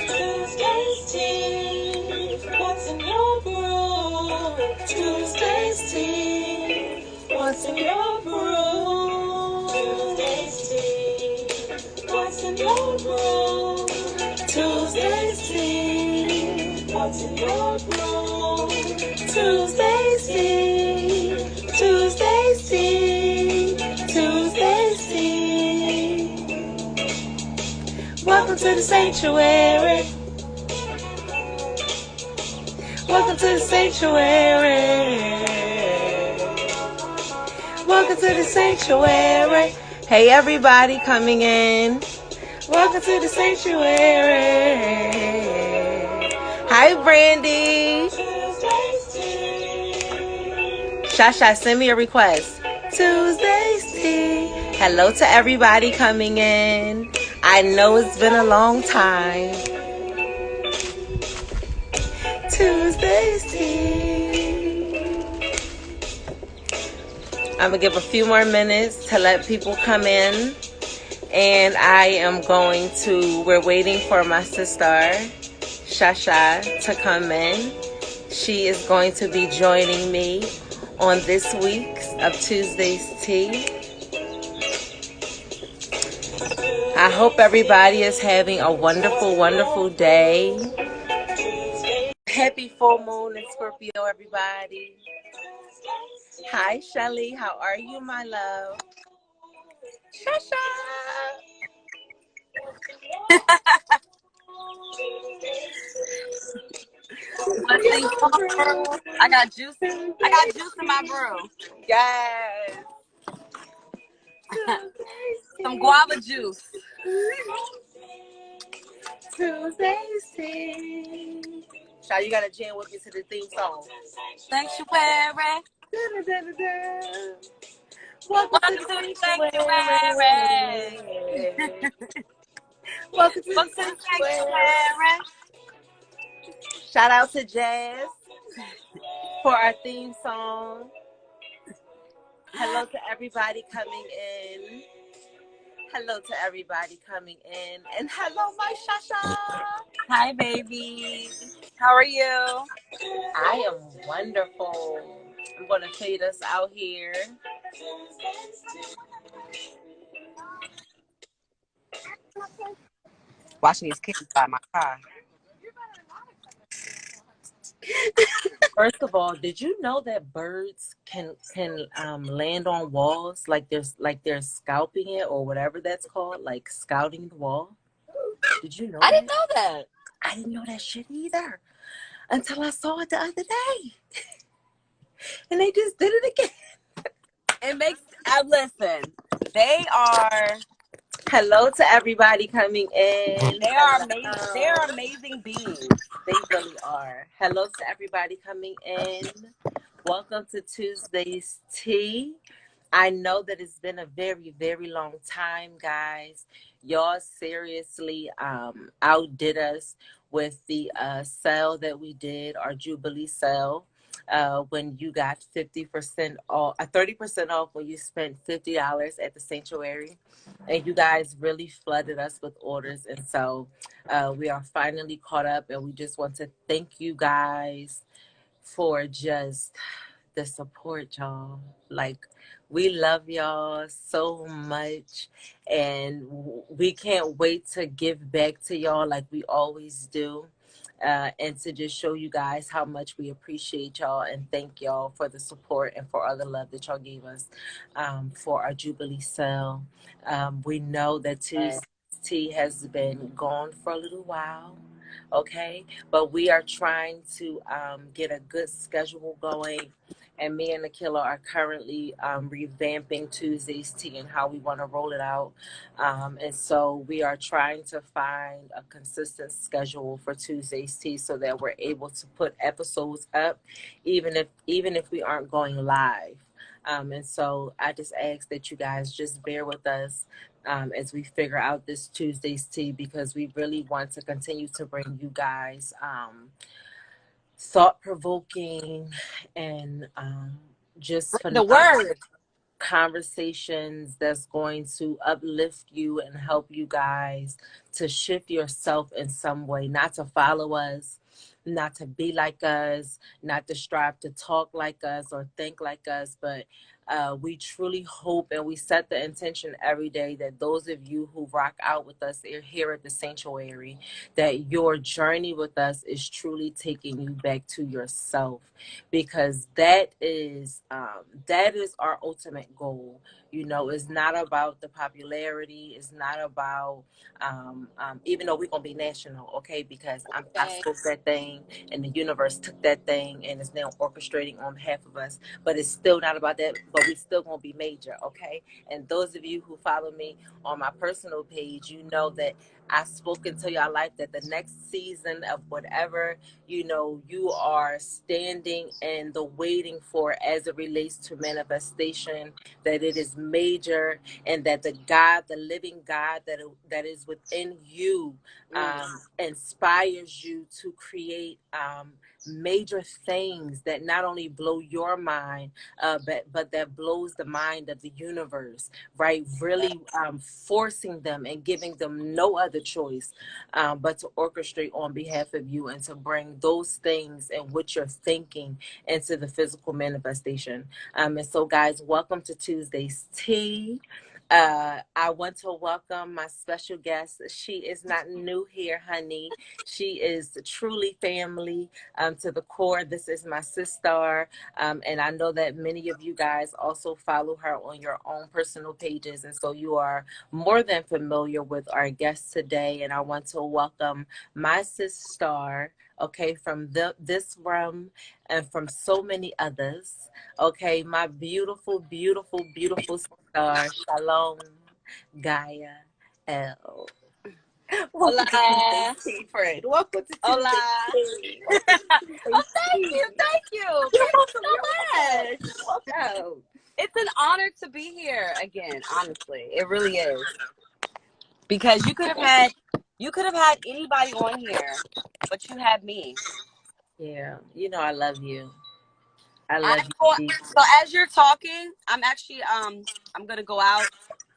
Tuesday's tea. What's in your brew? Tuesday's tea. What's in your brew? Tuesday's tea. What's in your brew? Tuesday's tea. What's in your brew? Tuesday's tea. Tuesday's tea. Tuesday's tea. Welcome to the sanctuary. Welcome to the sanctuary. Welcome to the sanctuary. Hey, everybody coming in. Welcome to the sanctuary. Hi, Brandy. Shasha, send me a request. Tuesday's tea. Hello to everybody coming in. I know it's been a long time. Tuesday's tea. I'm going to give a few more minutes to let people come in. And I am going to, we're waiting for my sister, Shasha, to come in. She is going to be joining me on this week's of Tuesday's Tea. I hope everybody is having a wonderful, wonderful day. Happy full moon in Scorpio, everybody. Hi, Shelly. How are you, my love? Shasha. I got juice in my brew. Yes. Some guava juice. Tuesday's tea. Shy, you gotta jam with me to the theme song. Sanctuary. Welcome to the sanctuary. Welcome to the sanctuary. Shout out to Jazz for our theme song. Hello to everybody coming in. Hello to everybody coming in. And hello, my Shasha. Hi, baby. How are you? I am wonderful. I'm going to fade us out here. Watching these kids by my car. First of all, did you know that birds can land on walls like they're scalping it or whatever that's called, like scouting the wall? Did you know? I didn't know that. I didn't know that shit either until I saw it the other day, and they just did it again. It makes. Listen. They are. Hello to everybody coming in. They are amazing. They are amazing beings. They really are. Hello to everybody coming in. Welcome to Tuesday's Tea. I know that it's been a very, very long time, guys. Y'all seriously outdid us with the sale that we did, our Jubilee sale. When you got 50% off, 30% off when you spent $50 at the sanctuary. And you guys really flooded us with orders. And so we are finally caught up, and we just want to thank you guys for just the support, y'all. Like, we love y'all so much, and we can't wait to give back to y'all like we always do. And to just show you guys how much we appreciate y'all and thank y'all for the support and for all the love that y'all gave us for our Jubilee sale. We know that Tuesday's Tea has been gone for a little while, okay? But we are trying to get a good schedule going. And me and Akila are currently revamping Tuesday's Tea and how we want to roll it out. And so we are trying to find a consistent schedule for Tuesday's Tea so that we're able to put episodes up, even if we aren't going live. And so I just ask that you guys just bear with us as we figure out this Tuesday's Tea, because we really want to continue to bring you guys thought-provoking and just the word. conversations that's going to uplift you and help you guys to shift yourself in some way, not to follow us, not to be like us, not to strive to talk like us or think like us, but we truly hope and we set the intention every day that those of you who rock out with us here at the sanctuary, that your journey with us is truly taking you back to yourself, because that is our ultimate goal. You know, it's not about the popularity. It's not about even though we're gonna be national, okay? Because I Okay. spoke that thing, and the universe took that thing, and is now orchestrating on behalf of us. But it's still not about that. But we still gonna be major, okay? And those of you who follow me on my personal page, you know that I spoke into your life that the next season of whatever, you know, you are standing and the waiting for as it relates to manifestation, that it is major, and that the God, the living God that is within you, inspires you to create major things that not only blow your mind, but that blows the mind of the universe, right? Really forcing them and giving them no other choice but to orchestrate on behalf of you and to bring those things and what you're thinking into the physical manifestation. And so, guys, welcome to Tuesday's Tea. I want to welcome my special guest. She is not new here, honey. She is truly family to the core. This is my sister. And I know that many of you guys also follow her on your own personal pages. And so you are more than familiar with our guest today. And I want to welcome my sister, okay, from this realm and from so many others. Okay, my beautiful, beautiful, beautiful sister, Shalom, Gaia L. Welcome to Tuesday's Hola. Tea, friend. Welcome to Hola. Tuesday's Tea. Welcome to Tuesday's Oh, thank Tea. you. Thank you. You're Thank you welcome. You're so welcome. much. You're welcome. It's an honor to be here again, honestly. It really is. Because you could have had anybody on here, but you had me. Yeah, you know I love you. I love I'm you going deeply. so as you're talking, I'm gonna go out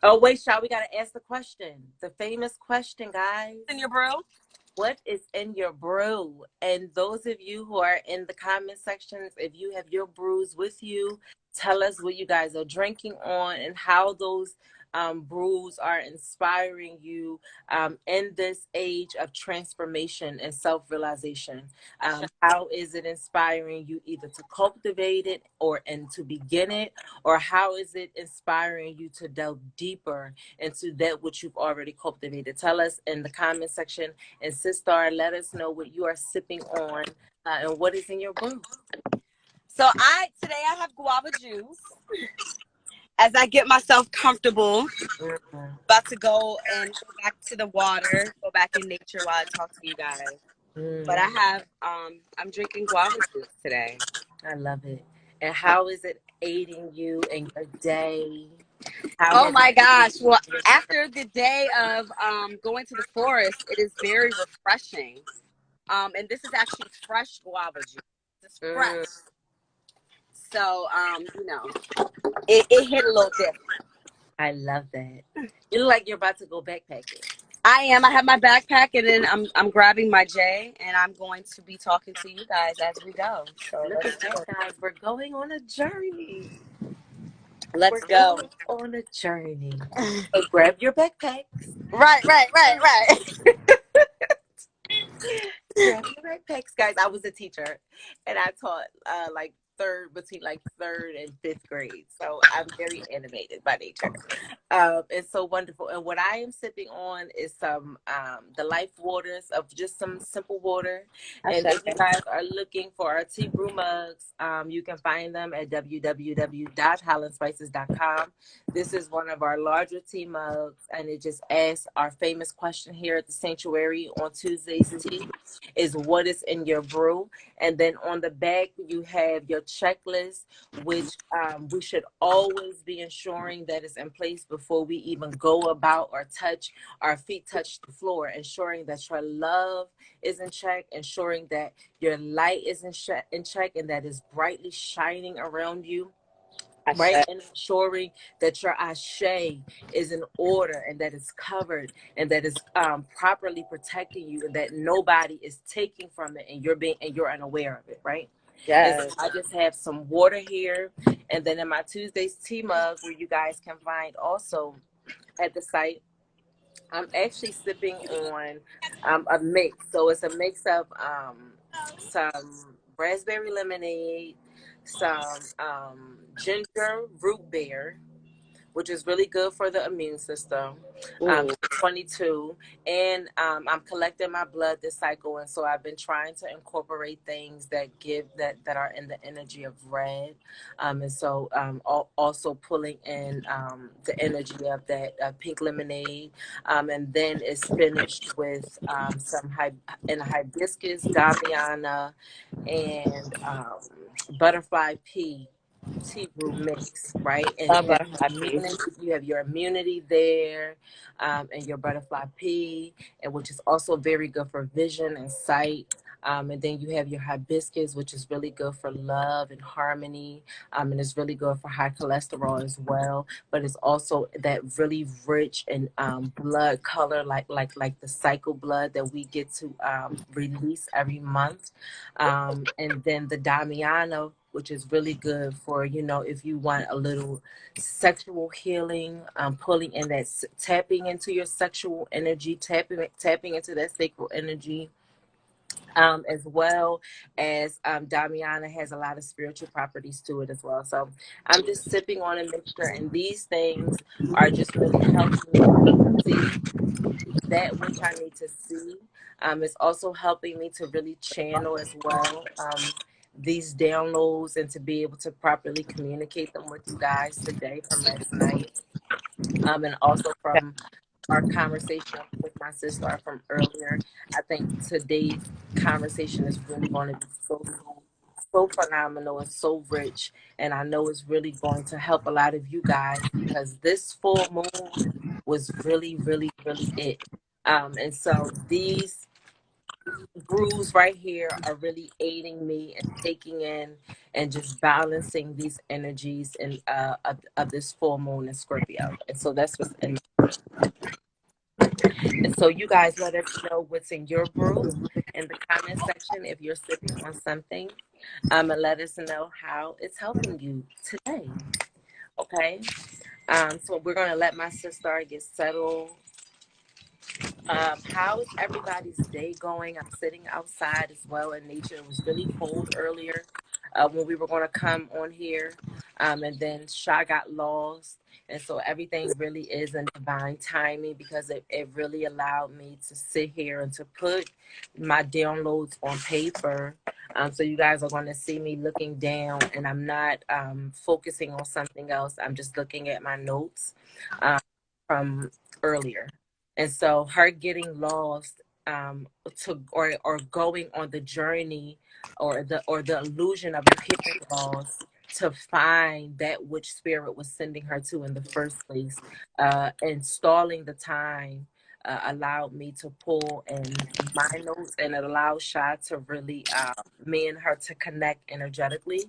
Oh wait, Shaw, we gotta ask the question, the famous question, guys. in your brew. What is in your brew? And those of you who are in the comment sections, if you have your brews with you, tell us what you guys are drinking on and how those brews are inspiring you in this age of transformation and self-realization. How is it inspiring you either to cultivate it or and to begin it, or how is it inspiring you to delve deeper into that which you've already cultivated? Tell us in the comment section, and Sister, let us know what you are sipping on and what is in your brew. So today I have guava juice as I get myself comfortable. Mm, About to go and go back to the water, go back in nature while I talk to you guys. But mm, I'm drinking guava juice today. I love it. And how is it aiding you in your day? How Oh has it my gosh. Well, aided your after the day of going to the forest, it is very refreshing. And this is actually fresh guava juice. This is fresh. mm, So, it hit a little different. I love that. You look like you're about to go backpacking. I am. I have my backpack and then I'm grabbing my J and I'm going to be talking to you guys as we go. So Look let's at do that, it. guys. We're going on a journey. Let's We're go. going on a journey. So grab your backpacks. Right. Grab your backpacks, guys. I was a teacher, and I taught like between like third and fifth grade. So I'm very animated by nature. It's so wonderful. And what I am sipping on is some the life waters of just some simple water. I And said, if you guys are looking for our tea brew mugs, you can find them at www.highlandspices.com. This is one of our larger tea mugs, and it just asks our famous question here at the sanctuary on Tuesday's Tea is what is in your brew. And then on the back, you have your checklist, which we should always be ensuring that is in place before we even go about or touch our feet touch the floor, ensuring that your love is in check, ensuring that your light is in check and that is brightly shining around you. I right? said And ensuring that your ashe is in order and that it's covered and that it's properly protecting you and that nobody is taking from it and you're unaware of it, right? And so yes. I just have some water here, and then in my Tuesdays tea mug, where you guys can find also at the site, I'm actually sipping on a mix. So it's a mix of some raspberry lemonade, some ginger root beer, which is really good for the immune system. Ooh, 22, and I'm collecting my blood this cycle, and so I've been trying to incorporate things that give that are in the energy of red, and so also pulling in the energy of that pink lemonade, and then it's finished with in hibiscus, damiana, and butterfly pea tea room mix, right? And love butterfly pea. you have your immunity there, and your butterfly pea, and which is also very good for vision and sight. And then you have your hibiscus, which is really good for love and harmony, and it's really good for high cholesterol as well. But it's also that really rich and blood color, like the cycle blood that we get to release every month. And then the Damiano, which is really good for, if you want a little sexual healing, pulling in that, tapping into your sexual energy, tapping into that sacral energy. As well as Damiana has a lot of spiritual properties to it as well. So I'm just sipping on a mixture, and these things are just really helping me see that which I need to see. It's also helping me to really channel as well these downloads and to be able to properly communicate them with you guys today from last night. And also from our conversation with my sister from earlier. I think today's conversation is really going to be so phenomenal and so rich. And I know it's really going to help a lot of you guys because this full moon was really, really, really it. And so these grooves right here are really aiding me and taking in and just balancing these energies of this full moon in Scorpio. And so that's what's in. And so you guys let us know what's in your brew in the comment section if you're sipping on something. And let us know how it's helping you today. Okay. So we're gonna let my sister get settled. How is everybody's day going? I'm sitting outside as well in nature. It was really cold earlier when we were going to come on here. And then Sha got lost. And so everything really is in divine timing because it really allowed me to sit here and to put my downloads on paper. So you guys are going to see me looking down and I'm not focusing on something else. I'm just looking at my notes um, from earlier. And so her getting lost or going on the journey or the illusion of appearing lost to find that which spirit was sending her to in the first place, and stalling the time allowed me to pull in my notes, and it allowed Sha to really me and her to connect energetically,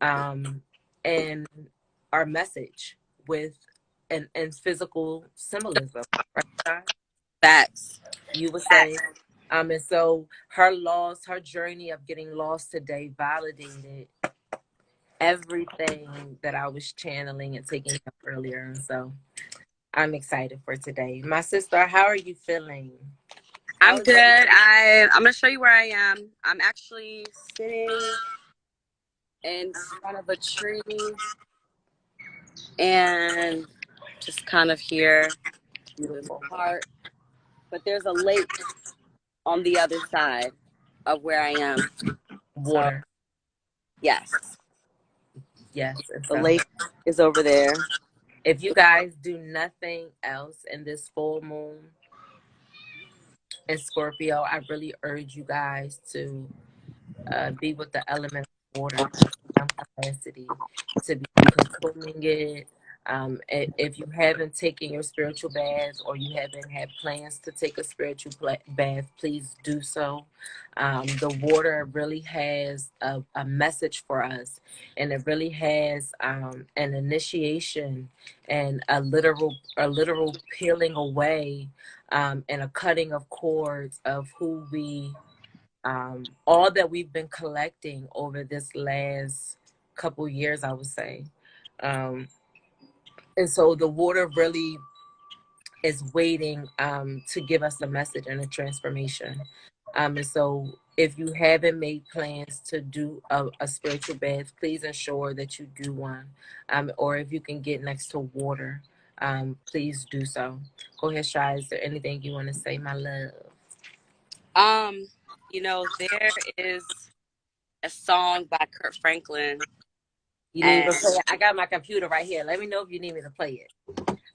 um, and our message with and physical symbolism, right, Sha? Facts. You were saying. Facts. And so her journey of getting lost today validated everything that I was channeling and taking up earlier. And so I'm excited for today. My sister, how are you feeling? How I'm is good. everything? I'm gonna show you where I am. I'm actually sitting in front of a tree and just kind of here in the Beautiful. park. But there's a lake on the other side of where I am. So Water. yes, Yes. And the so lake is over there. if you guys do nothing else in this full moon in Scorpio, I really urge you guys to be with the element of water in some capacity, to be consuming it, If you haven't taken your spiritual bath or you haven't had plans to take a spiritual bath, please do so. The water really has a message for us, and it really has an initiation and a literal peeling away and a cutting of cords of who we all that we've been collecting over this last couple years, I would say. Um, and so the water really is waiting to give us a message and a transformation. And so if you haven't made plans to do a spiritual bath, please ensure that you do one. Or if you can get next to water, please do so. Go ahead, Shy. Is there anything you want to say, my love? Um, there is a song by Kurt Franklin, You need me to and play it? I got my computer right here. Let me know if you need me to play it.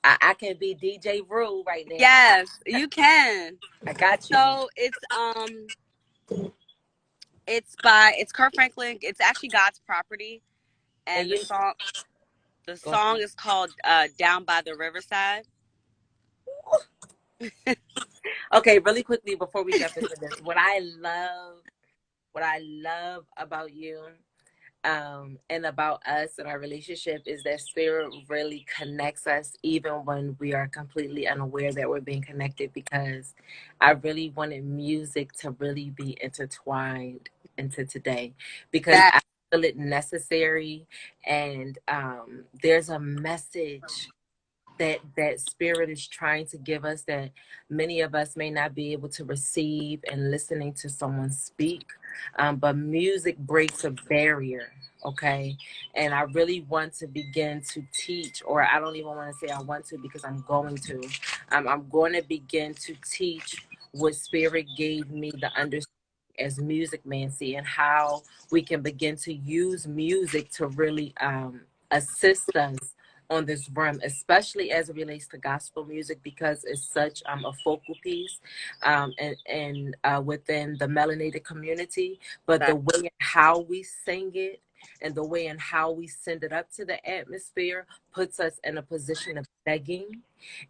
I can be DJ Rule right now. yes, you can. I got you. So it's Kurt Franklin. It's actually God's Property, And and you the go ahead. song is called Down by the Riverside. Okay, really quickly before we jump into this, what I love about you and about us and our relationship is that spirit really connects us even when we are completely unaware that we're being connected, because I really wanted music to really be intertwined into today because That I feel it necessary, and there's a message that spirit is trying to give us that many of us may not be able to receive and listening to someone speak, but music breaks a barrier. Okay, and I really want to begin to teach, or I don't even want to say I want to, because I'm going to. I'm going to begin to teach what spirit gave me the understanding as music mancy, and how we can begin to use music to really assist us on this realm, especially as it relates to gospel music, because it's such a focal piece and within the melanated community. But the that way and how we sing it and the way and how we send it up to the atmosphere puts us in a position of begging.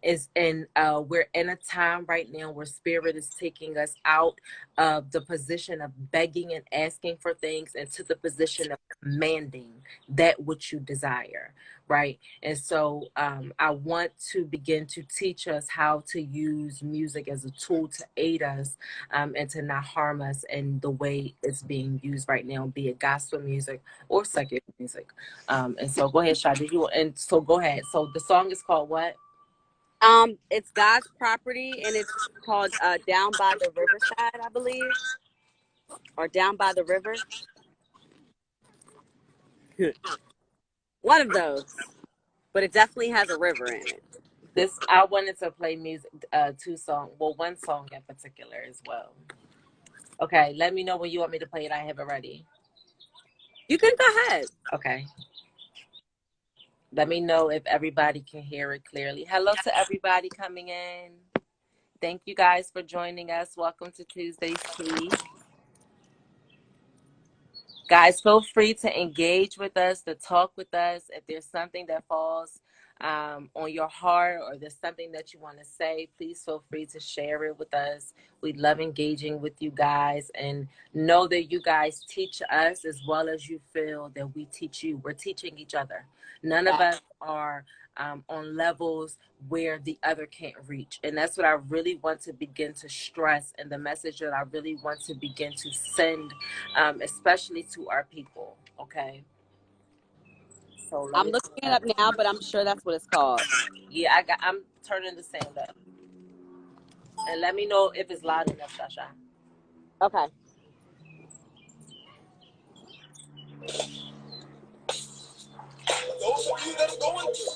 Is and We're in a time right now where spirit is taking us out of the position of begging and asking for things into the position of commanding that which you desire, right? And so I want to begin to teach us how to use music as a tool to aid us and to not harm us in the way it's being used right now, be it gospel music or secular music. And so go ahead, Sha. And so go ahead. So the song is called what? it's God's Property, and it's called Down by the Riverside, I believe, or Down by the River. One of those, but it definitely has a river in it. This I wanted to play music, one song in particular as well. Okay, let me know when you want me to play it. I have it ready. You can go ahead. Okay. Let me know if everybody can hear it clearly. Hello to everybody coming in. Thank you guys for joining us. Welcome to Tuesday's Tea. Guys, feel free to engage with us, to talk with us. If there's something that falls on your heart, or there's something that you want to say, please feel free to share it with us. We love engaging with you guys, and know that you guys teach us as well as you feel that we teach you. We're teaching each other. None of That us are on levels where the other can't reach. And that's what I really want to begin to stress, and the message that I really want to begin to send, especially to our people. Okay. So let I'm me looking pull it it up. up now, but I'm sure that's what it's called. Yeah, I'm turning the sound up. And let me know if it's loud enough, Shasha. Okay.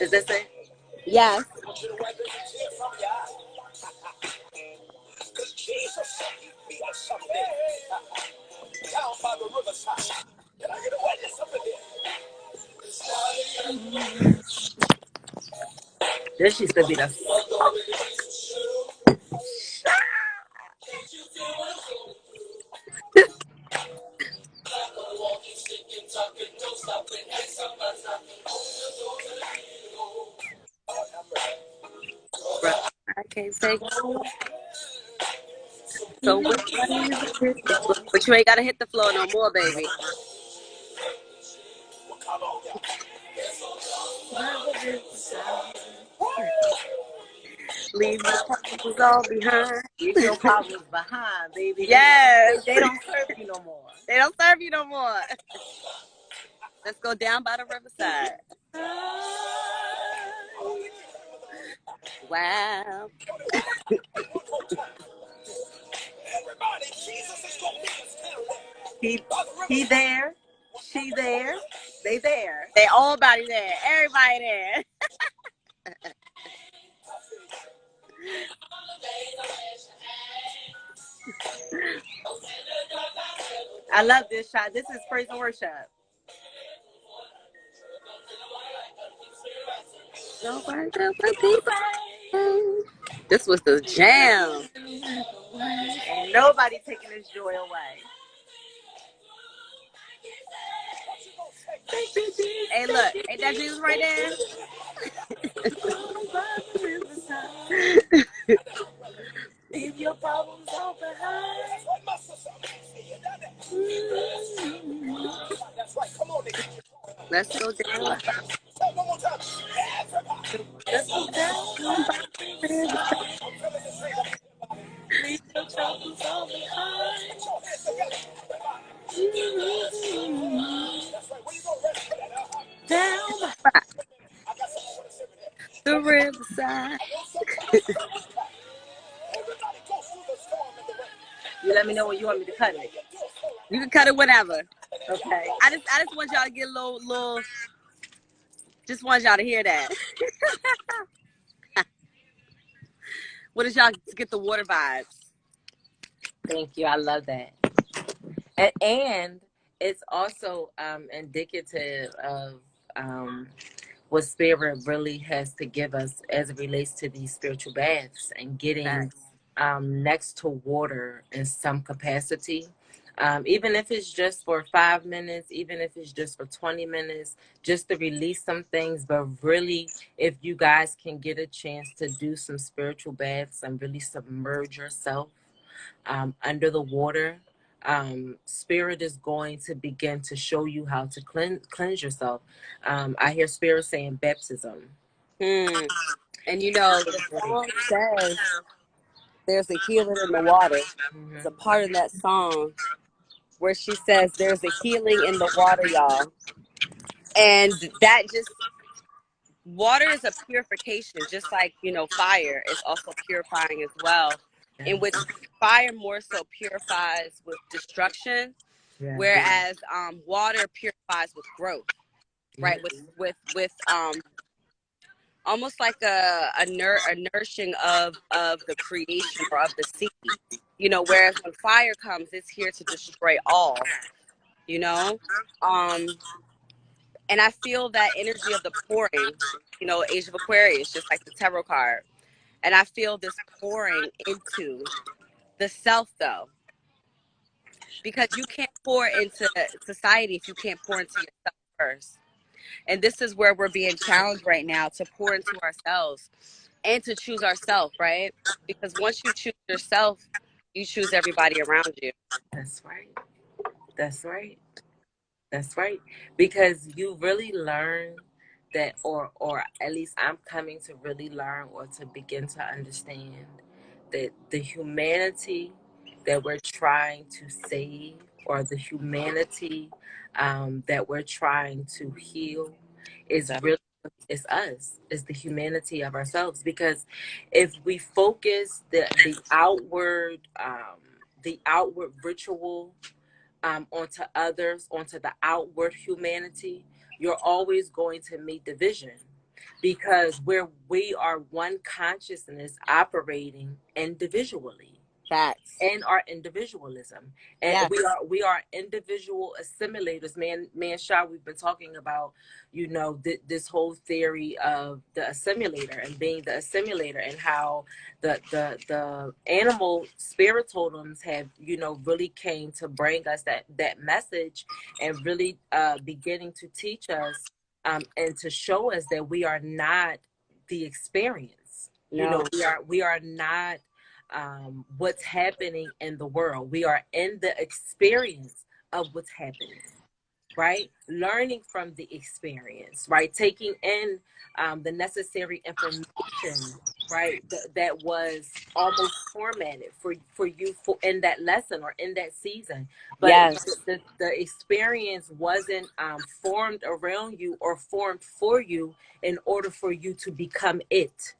Is this it? Yes. This used to be the Can't take. So which one is it? But you ain't gotta hit the floor no more, baby. Leave your problems all behind. Leave your problems behind, baby. Yes. They don't serve you no more. They don't serve you no more. Let's go down by the riverside. Wow. He there. She there. They there. They all body there. Everybody there. I love this shot. This is praise and worship. This was the jam. Ain't nobody taking this joy away. Hey, look. Ain't that Jesus right there? Leave your problems all behind. Let's go down. Let's go down. Leave your troubles all behind. Down. The riverside. You let me know when you want me to cut it. You can cut it whenever. Okay. I just want y'all to get a little. Just want y'all to hear that. What did y'all get the water vibes? Thank you. I love that. And it's also indicative of what spirit really has to give us as it relates to these spiritual baths and getting next to water in some capacity. Even if it's just for 5 minutes, even if it's just for 20 minutes, just to release some things. But really, if you guys can get a chance to do some spiritual baths and really submerge yourself under the water, spirit is going to begin to show you how to cleanse yourself. I hear spirit saying baptism. And you know, the song says there's a healing in the water. There's a part in that song where she says there's a healing in the water, y'all. And that just, water is a purification, just like, you know, fire is also purifying as well, in which fire more so purifies with destruction, whereas water purifies with growth, right? With almost like a nourishing of the creation or of the seed, you know, whereas when fire comes, it's here to destroy all, you know. And I feel that energy of the pouring, you know, Age of Aquarius, just like the tarot card. And I feel this pouring into the self, though, because you can't pour into society if you can't pour into yourself first. And this is where we're being challenged right now, to pour into ourselves and to choose ourselves, right? Because once you choose yourself, you choose everybody around you. That's right. That's right. That's right. Because you really learn that, or at least I'm coming to really learn or to begin to understand that the humanity that we're trying to save, or the humanity that we're trying to heal, is really, it's us. It's the humanity of ourselves. Because if we focus the outward ritual onto others, onto the outward humanity, you're always going to meet division, because where we are one consciousness operating individually. Facts. And our individualism, and Yes. we are individual assimilators. Man Shah, we've been talking about, you know, this whole theory of the assimilator and being the assimilator, and how the animal spirit totems have, you know, really came to bring us that message, and really beginning to teach us and to show us that we are not the experience. You know, No. we are not what's happening in the world. We are in the experience of what's happening, right? Learning from the experience, right? Taking in the necessary information, right? That was almost formatted for you for in that lesson or in that season, but Yes. the experience wasn't formed around you or formed for you in order for you to become it.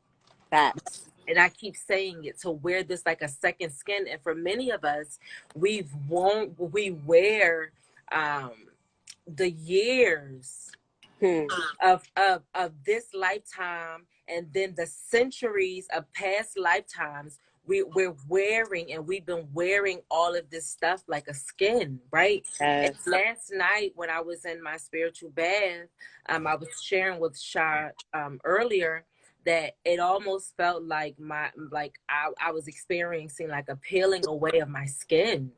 Facts. And I keep saying it, to wear this like a second skin. And for many of us, we wear um the years Hmm. of this lifetime, and then the centuries of past lifetimes. We're wearing, and we've been wearing all of this stuff like a skin, right? And Yes. last night when I was in my spiritual bath, I was sharing with Shah earlier that it almost felt like I was experiencing like a peeling away of my skin,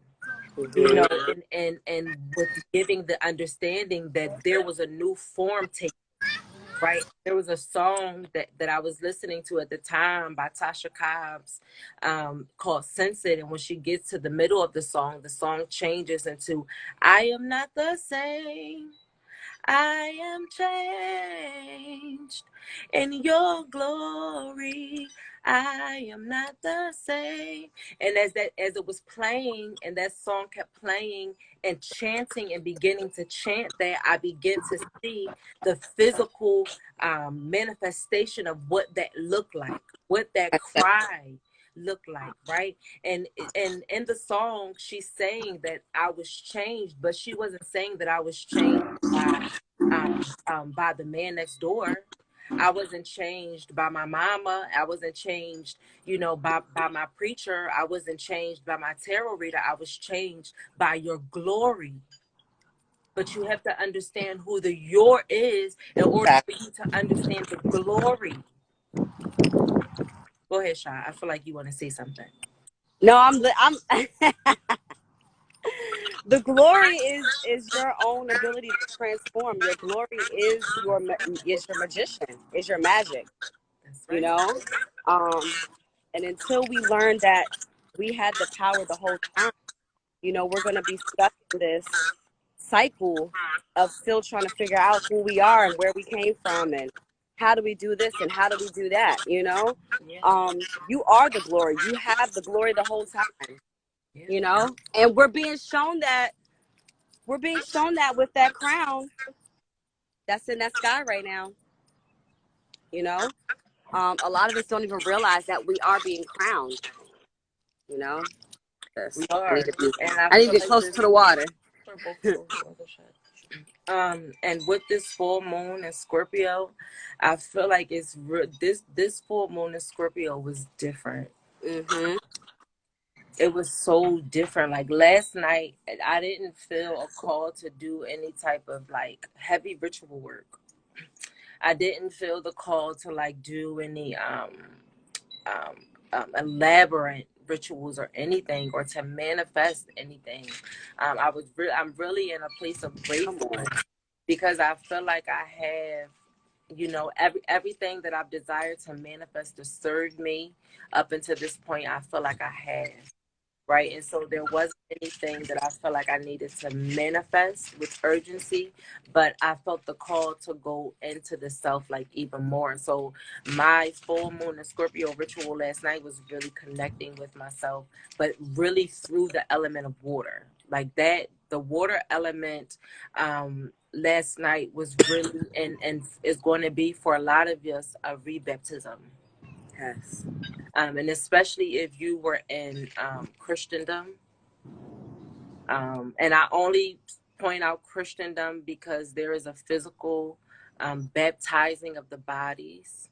you know, Mm-hmm. and with giving the understanding that there was a new form taking, right? There was a song that I was listening to at the time by Tasha Cobbs, called Sense It. And when she gets to the middle of the song changes into, I am not the same. I am changed in your glory. I am not the same. And as it was playing, and that song kept playing and chanting and beginning to chant that, I began to see the physical manifestation of what that looked like, what that cry looked like, right? And in the song, she's saying that I was changed, but she wasn't saying that I was changed by the man next door. I wasn't changed by my mama. I wasn't changed, you know, by my preacher. I wasn't changed by my tarot reader. I was changed by your glory. But you have to understand who the your is in order for you to understand the glory. Go ahead, Sha. I feel like you want to say something. No, I'm the glory is your own ability to transform. Your glory is your magician, is your magic, That's you right. know? And until we learn that we had the power the whole time, we're going to be stuck in this cycle of still trying to figure out who we are and where we came from and how do we do this and how do we do that. Yeah. You are the glory. You have the glory the whole time, Yeah. and we're being shown that with that crown that's in that sky right now. you know a lot of us don't even realize that we are being crowned. you know We Yes, I need are. to be And I I need to feel get like closer this. to the water. For both of us. And with this full moon in Scorpio, I feel like this full moon in Scorpio was different. Mm-hmm. It was so different. Like last night, I didn't feel a call to do any type of like heavy ritual work. I didn't feel the call to like do any um, elaborate rituals or anything, or to manifest anything. I'm really in a place of Come on. grateful because I feel like I have, you know, everything that I've desired to manifest to serve me up until this point. I feel like I have, right? And so there wasn't anything that I felt like I needed to manifest with urgency, but I felt the call to go into the self like even more. And so my full moon and Scorpio ritual last night was really connecting with myself, but really through the element of water. Like that, the water element last night was really, and is going to be for a lot of us a rebaptism. Yes. And especially if you were in Christendom. And I only point out Christendom because there is a physical baptizing of the bodies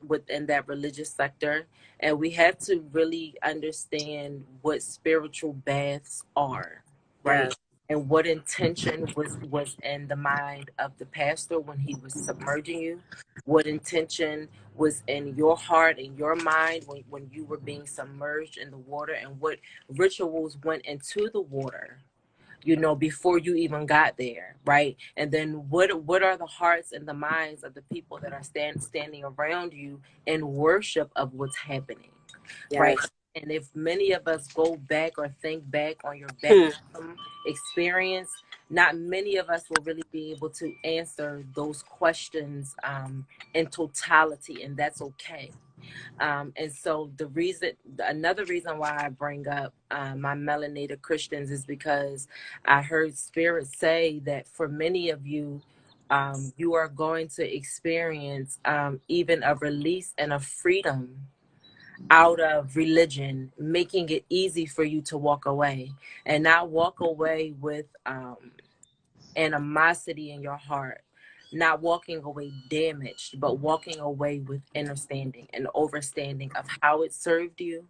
within that religious sector, and we have to really understand what spiritual baths are, right? Yes. And what intention was in the mind of the pastor when he was submerging you, what intention was in your heart and your mind when you were being submerged in the water, and what rituals went into the water you know, before you even got there, right? And then what are the hearts and the minds of the people that are standing around you in worship of what's happening, right? Yes. And if many of us go back or think back on your baptism experience, not many of us will really be able to answer those questions in totality, and that's okay. And so another reason why I bring up my melanated Christians is because I heard Spirit say that for many of you, you are going to experience even a release and a freedom out of religion, making it easy for you to walk away and not walk away with animosity in your heart, not walking away damaged, but walking away with understanding and overstanding of how it served you,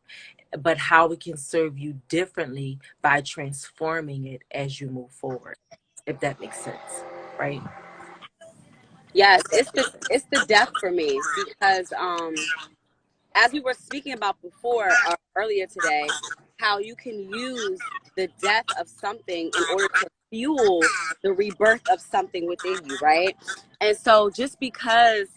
but how it can serve you differently by transforming it as you move forward, if that makes sense, right? Yes, it's the death for me because as we were speaking about before earlier today, how you can use the death of something in order to fuel the rebirth of something within you, right? And so just because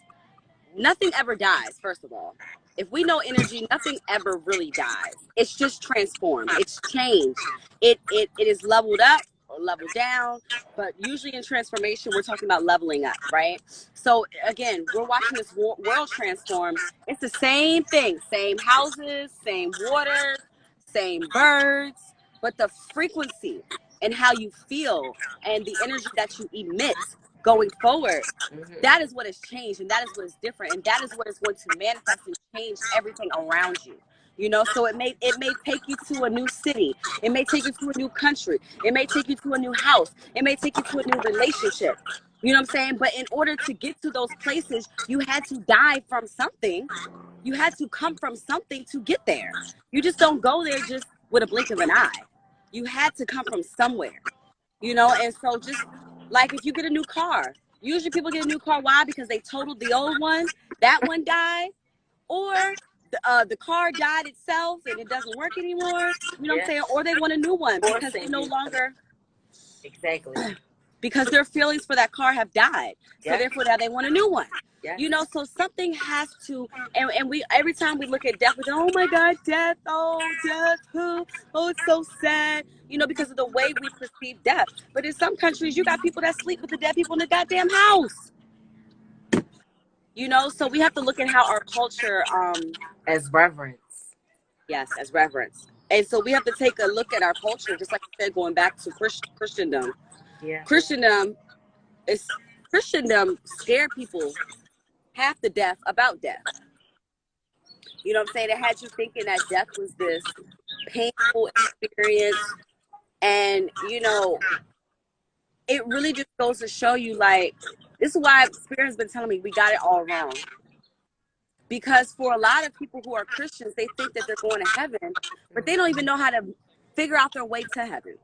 nothing ever dies, first of all. If we know energy, nothing ever really dies. It's just transformed. It's changed. It is leveled up or leveled down. But usually in transformation, we're talking about leveling up, right? So again, we're watching this world transform. It's the same thing, same houses, same waters, same birds, but the frequency and how you feel and the energy that you emit going forward, that is what has changed, and that is what is different, and that is what is going to manifest and change everything around you. You know, so it may take you to a new city, it may take you to a new country, it may take you to a new house, it may take you to a new relationship. You know what I'm saying? But in order to get to those places, you had to die from something. You had to come from something to get there. You just don't go there just with a blink of an eye. You had to come from somewhere, you know. And so just like if you get a new car, usually people get a new car, why? Because they totaled the old one, that one died, or the car died itself and it doesn't work anymore, you know what I'm Yeah. saying? Or they want a new one because they Forcing no you. longer, Exactly. because their feelings for that car have died, so Yeah. therefore now they want a new one. Yeah. You know, so something has to, and we, every time we look at death, we go, oh my God, death, oh, death, oh, it's so sad, you know, because of the way we perceive death. But in some countries, you got people that sleep with the dead people in the goddamn house. You know, so we have to look at how our culture, As reverence. yes, as reverence. And so we have to take a look at our culture, just like I said, going back to Christendom. Yeah. Christendom is Christendom scared people half to death about death. You know what I'm saying? It had you thinking that death was this painful experience. And, you know, it really just goes to show you, like, this is why Spirit has been telling me we got it all wrong. Because for a lot of people who are Christians, they think that they're going to heaven, but they don't even know how to figure out their way to heaven.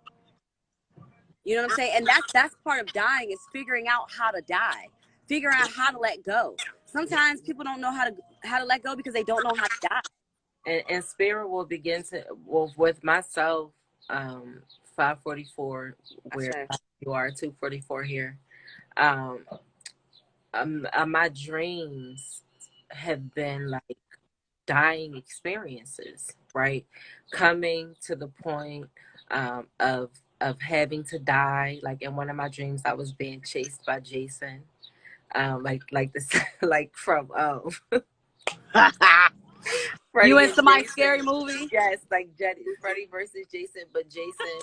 You know what I'm saying? And that's part of dying, is figuring out how to die, figuring out how to let go. Sometimes people don't know how to let go because they don't know how to die. And Spirit will begin to, well, with myself, 544, where Right. you are, 244 here. Um, my dreams have been like dying experiences, right? Coming to the point of having to die. Like in one of my dreams, I was being chased by Jason, like this, like from You Freddy in and somebody's Jason. scary movie? Yes, like Freddy versus Jason, but Jason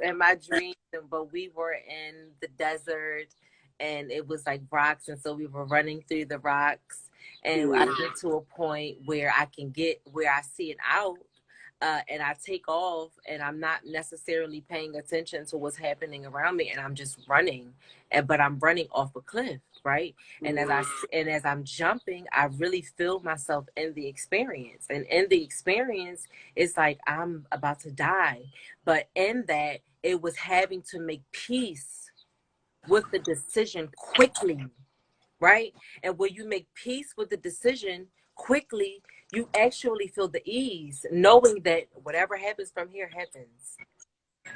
in my dreams, but we were in the desert and it was like rocks, and so we were running through the rocks, and I get to a point where I can get where I see it out. And I take off, and I'm not necessarily paying attention to what's happening around me, and I'm just running, but I'm running off a cliff, right? And as I'm jumping, I really feel myself in the experience, and in the experience, it's like I'm about to die, but in that, it was having to make peace with the decision quickly, right? And when you make peace with the decision quickly, you actually feel the ease, knowing that whatever happens from here happens.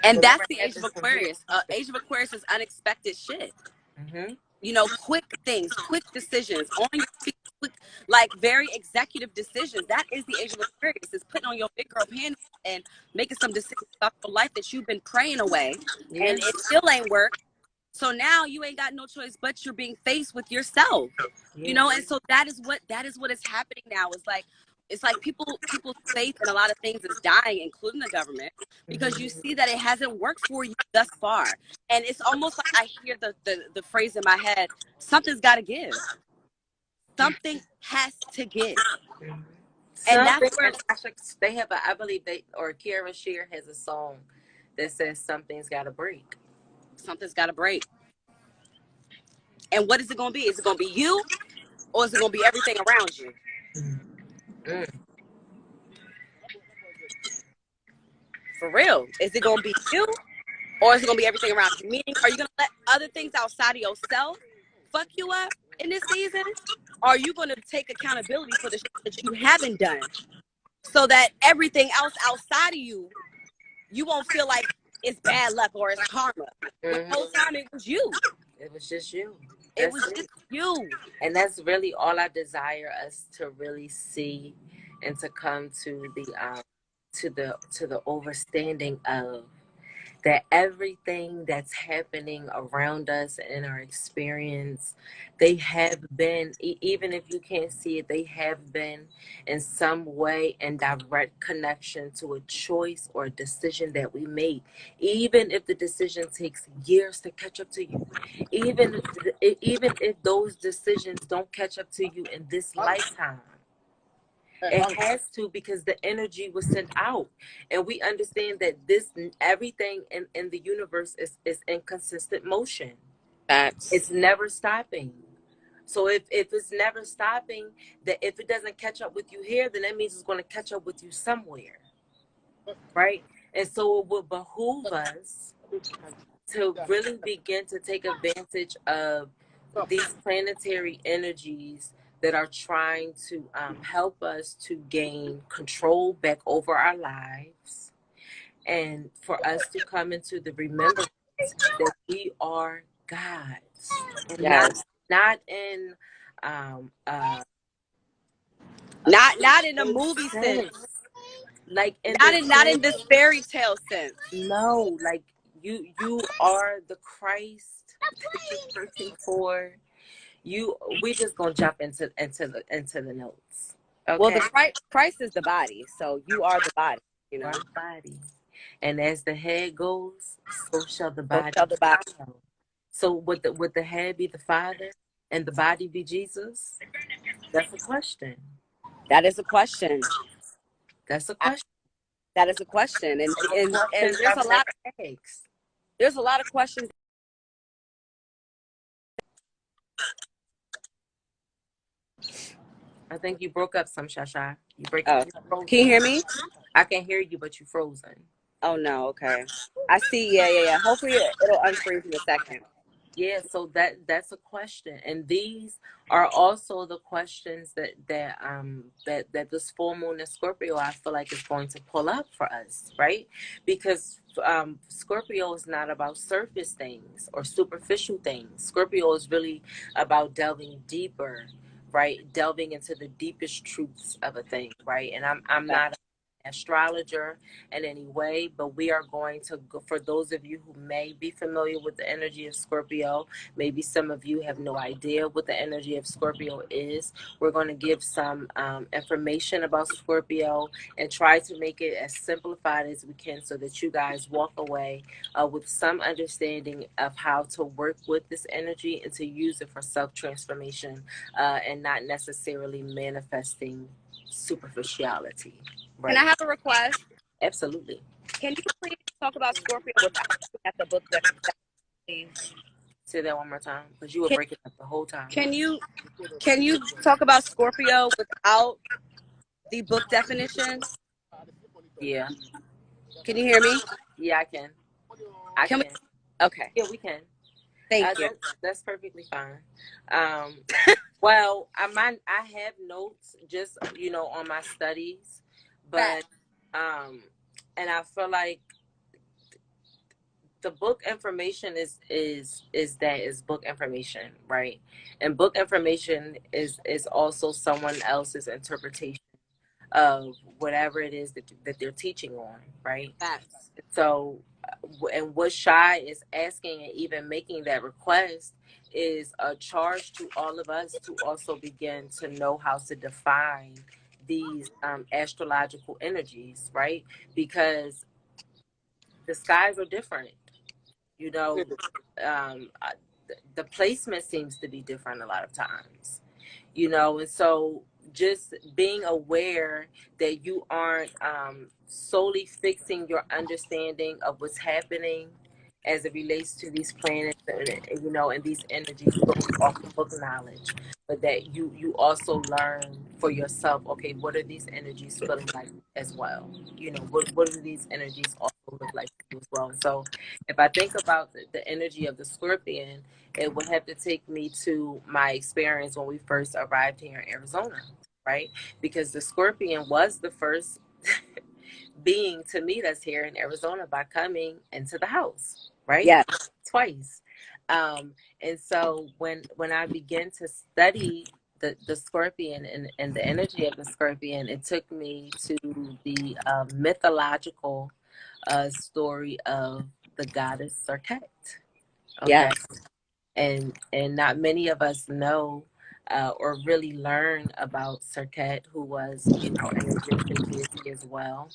And that's Whatever the age of happens from here. Aquarius. Age of Aquarius is unexpected shit. Mm-hmm. You know, quick things, quick decisions, on your feet, quick, like very executive decisions. That is the age of Aquarius. Is putting on your big girl panties and making some decisions about your life that you've been praying away, Yeah. and it still ain't work. So now you ain't got no choice but you're being faced with yourself. You Yeah. know, and so that is what is happening now. It's like people's faith in a lot of things is dying, including the government, because you see that it hasn't worked for you thus far. And it's almost like I hear the phrase in my head, something's gotta give. Something has to give. Mhm. And that's Something, where and they have I believe they, or Kara Shear has a song that says something's got to break. something's gotta break. And what is it gonna be? Is it gonna be you, or is it gonna be everything around you? Mm. For real. Is it gonna be you, or is it gonna be everything around you? Meaning, are you gonna let other things outside of yourself fuck you up in this season? Or are you gonna take accountability for the shit that you haven't done, so that everything else outside of you, you won't feel like it's bad luck or it's karma? But the whole Mhm. time it was you. It was just you. It That's was it. just you. And that's really all I desire us to really see and to come to the overstanding of that everything that's happening around us and in our experience, they have been, even if you can't see it, they have been in some way in direct connection to a choice or a decision that we made. Even if the decision takes years to catch up to you, even if those decisions don't catch up to you in this lifetime, it has to, because the energy was sent out. And we understand that this everything in the universe is in consistent motion. It's Facts. never stopping. So if it's never stopping, that if it doesn't catch up with you here, then that means it's going to catch up with you somewhere. Right? And so it would behoove us to really begin to take advantage of these planetary energies that are trying to help us to gain control back over our lives, and for us to come into the remembrance that we are gods, and Yes. not in um uh Not in a movie sense. sense, like in Not the in not in this fairy tale sense. no, like you are the Christ that you're searching for. You We just gonna jump into the notes. Well, the Okay. Christ is the body, so you are the body. You Our know, body, and as the head goes, so shall the so body shall the body. follow. So would the head be the Father and the body be Jesus? That's a question. That is a question. That's a question. That is a question, and Questions I've never asked. there's a lot of questions. I think you broke up some, Shasha. You break Oh, you can you frozen. hear me? I can hear you, but you frozen. Oh no, okay. I see. Yeah. Hopefully it'll unfreeze in a second. Yeah, so that's a question, and these are also the questions that this full moon in Scorpio, I feel like, is going to pull up for us, right? Because Scorpio is not about surface things or superficial things. Scorpio is really about delving deeper, right? Delving into the deepest truths of a thing, right? And I'm not an astrologer in any way, but we are going to go, for those of you who may be familiar with the energy of Scorpio, maybe some of you have no idea what the energy of Scorpio is. We're going to give some information about Scorpio and try to make it as simplified as we can so that you guys walk away with some understanding of how to work with this energy and to use it for self-transformation, and not necessarily manifesting superficiality. Can Right. I have a request? Absolutely. Can you please talk about Scorpio without looking at the book please? Say that one more time, because you were Can, breaking up the whole time. can you talk about Scorpio without the book definition? Yeah. Can you hear me? Yeah, I can. I Can we? can. Okay. Yeah, we can. Thank you. That's perfectly fine. Um, well, I have notes just on my studies, Fact. but and I feel like the book information is book information, right? And book information is also someone else's interpretation of whatever it is that they're teaching on, right? Facts. So, and what Shy is asking and even making that request is a charge to all of us to also begin to know how to define these astrological energies, right? Because the skies are different, you know. um, uh, the placement seems to be different a lot of times, you know. And so just being aware that you aren't solely fixing your understanding of what's happening as it relates to these planets and you know, and these energies going off of book knowledge, but that you also learn for yourself, okay, what are these energies feeling like as well, you know, what do these energies also look like to you as well. And so if I think about the energy of the Scorpion, it would have to take me to my experience when we first arrived here in Arizona, right? Because the Scorpion was the first being to meet us here in Arizona by coming into the house, right? Yes. Twice. And so when I began to study the Scorpion and the energy of the Scorpion, it took me to the mythological story of the goddess Serket. Okay, Yes. and not many of us know or really learn about Serket, who was, you know, an Egyptian deity as well.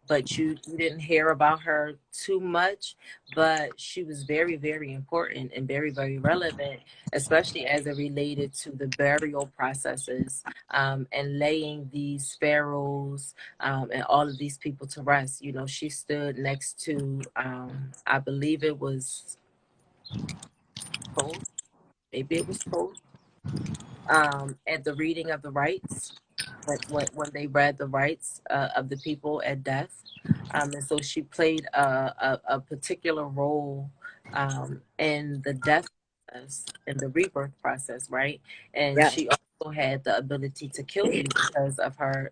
But you didn't hear about her too much, but she was very, very important and very, very relevant, especially as it related to the burial processes and laying these pharaohs and all of these people to rest. You know, she stood next to, I believe it was Thoth. Maybe it was Thoth, at the reading of the rites, when they read the rites of the people at death. And so she played a particular role in the death process, in the rebirth process, right? And Yes. she also had the ability to kill you because of her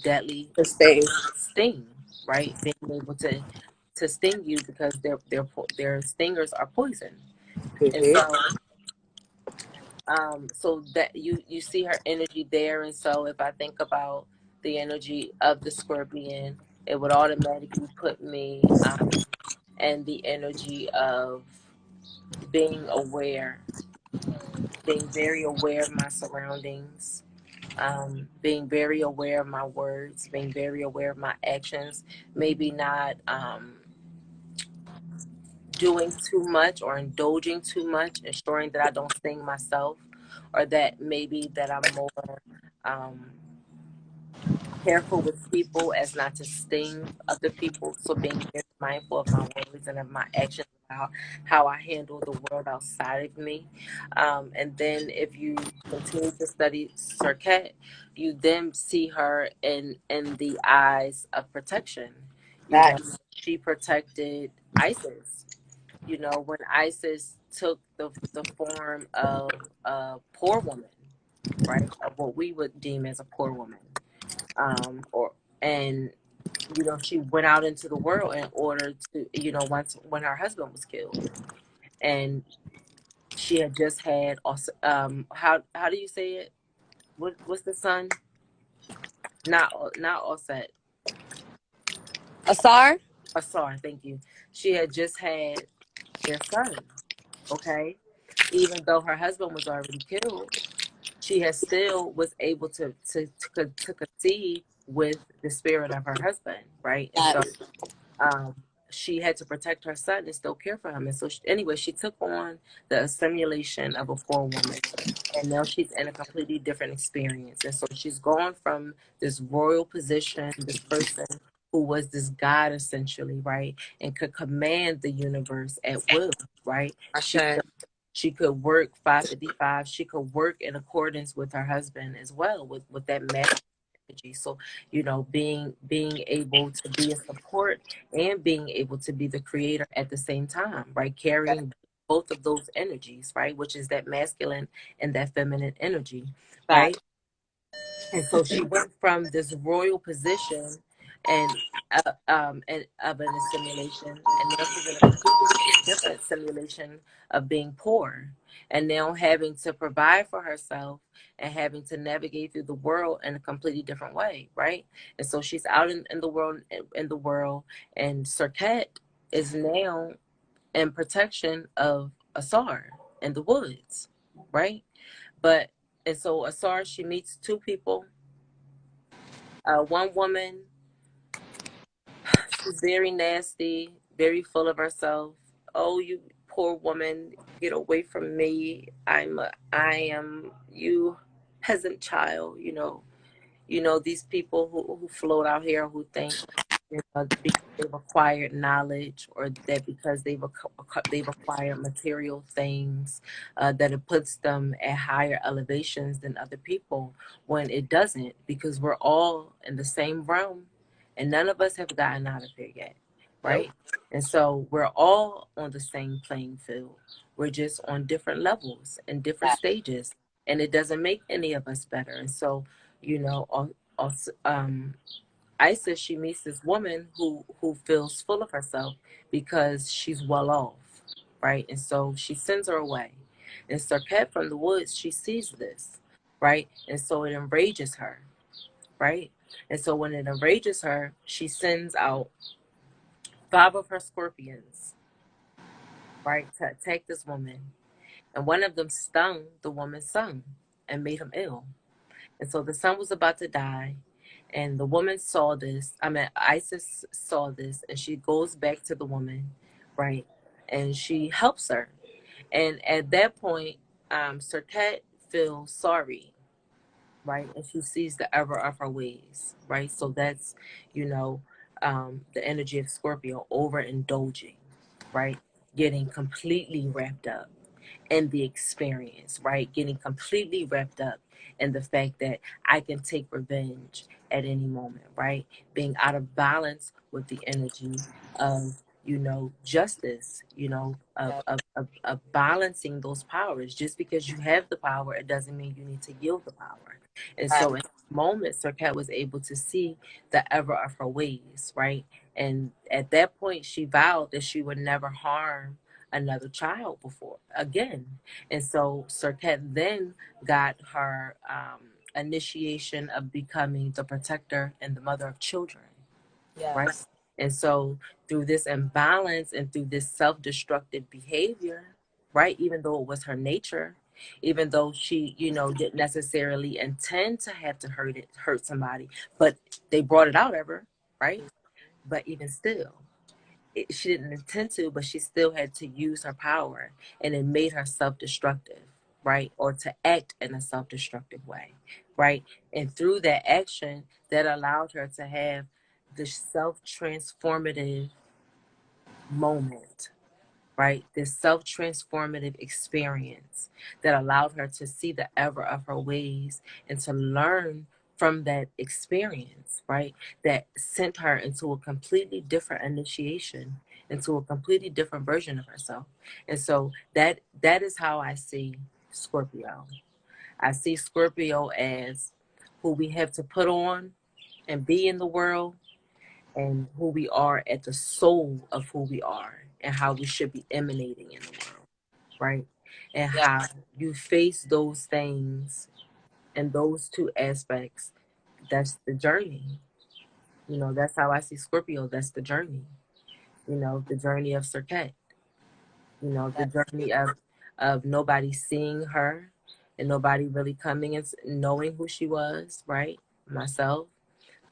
deadly Interesting. sting, right? Being able to sting you because their stingers are poison. And Mm-hmm. so that you see her energy there. And so if I think about the energy of the Scorpion, it would automatically put me in the energy of being aware, being very aware of my surroundings, being very aware of my words, being very aware of my actions, maybe not doing too much or indulging too much, ensuring that I don't sting myself, or that maybe that I'm more um, careful with people as not to sting other people. So being very mindful of my words and of my actions, how I handle the world outside of me. And then if you continue to study Serket, you then see her in the eyes of protection. You know, Facts. she protected ISIS. You know, when ISIS took the form of a poor woman, right? Of what we would deem as a poor woman, or and you know, she went out into the world in order to, you know, once when her husband was killed, and she had just had also, how do you say it? What's the son? Not Offset. Asar? Asar. Thank you. She had just had their son. Okay, even though her husband was already killed, she has still was able to conceive with the spirit of her husband, right? And so Yes. um, she had to protect her son and still care for him. And so, anyway, she took on the assimilation of a poor woman. And now she's in a completely different experience. And so she's gone from this royal position, this person who was this god essentially, right? And could command the universe at will, right? Ashe. She could work 555. She could work in accordance with her husband as well, with that masculine energy. So, you know, being able to be a support and being able to be the creator at the same time, right? Carrying both of those energies, right? Which is that masculine and that feminine energy, right? Facts. And so she went from this royal position and of an assimilation, and now she's in a completely different simulation of being poor, and now having to provide for herself and having to navigate through the world in a completely different way, right? And so she's out in the world, and Serket is now in protection of Asar in the woods, right? But and so Asar, she meets two people. One woman, she's very nasty, very full of herself. Oh, you poor woman, get away from me. I am you peasant child, these people who float out here who think because they've acquired knowledge, or that because they've acquired material things, that it puts them at higher elevations than other people, when it doesn't, because we're all in the same realm and none of us have gotten out of here yet, Nope. right? And so we're all on the same playing field. We're just on different levels and different Yeah. stages, and it doesn't make any of us better. And so, you know, also, Isis, she meets this woman who feels full of herself because she's well off, right? And so she sends her away. And Serket from the woods, she sees this, right? And so it enrages her, right? And so when it enrages her, she sends out 5 of her scorpions, right, to attack this woman. And one of them stung the woman's son and made him ill. And so the son was about to die. And the woman saw this. I mean, Isis saw this, and she goes back to the woman, right? And she helps her. And at that point, Serket feels sorry, right? And she sees the error of her ways, right? So that's, you know, the energy of Scorpio, overindulging, right? Getting completely wrapped up in the experience, right? Getting completely wrapped up in the fact that I can take revenge at any moment, right? Being out of balance with the energy of, justice, Yeah. of balancing those powers. Just because you have the power, it doesn't mean you need to yield the power. And Right. so in this moment, Serket was able to see the error of her ways, right? And at that point, she vowed that she would never harm another child before again. And so Serket then got her initiation of becoming the protector and the mother of children, right? Yes. And so through this imbalance and through this self-destructive behavior, right, even though it was her nature, even though she, didn't necessarily intend to have to hurt somebody, but they brought it out of her, right? But even still, she didn't intend to, but she still had to use her power, and it made her self-destructive, right? Or to act in a self-destructive way, right? And through that action, that allowed her to have the self-transformative moment, right? This self-transformative experience that allowed her to see the error of her ways and to learn from that experience, right? That sent her into a completely different initiation, into a completely different version of herself. And so that is how I see Scorpio. I see Scorpio as who we have to put on and be in the world, and who we are at the soul of who we are and how we should be emanating in the world, right? And Yeah. how you face those things and those two aspects, that's the journey. That's how I see Scorpio. That's the journey. The journey of Serket. The Yeah. journey of nobody seeing her and nobody really coming and knowing who she was, right? Myself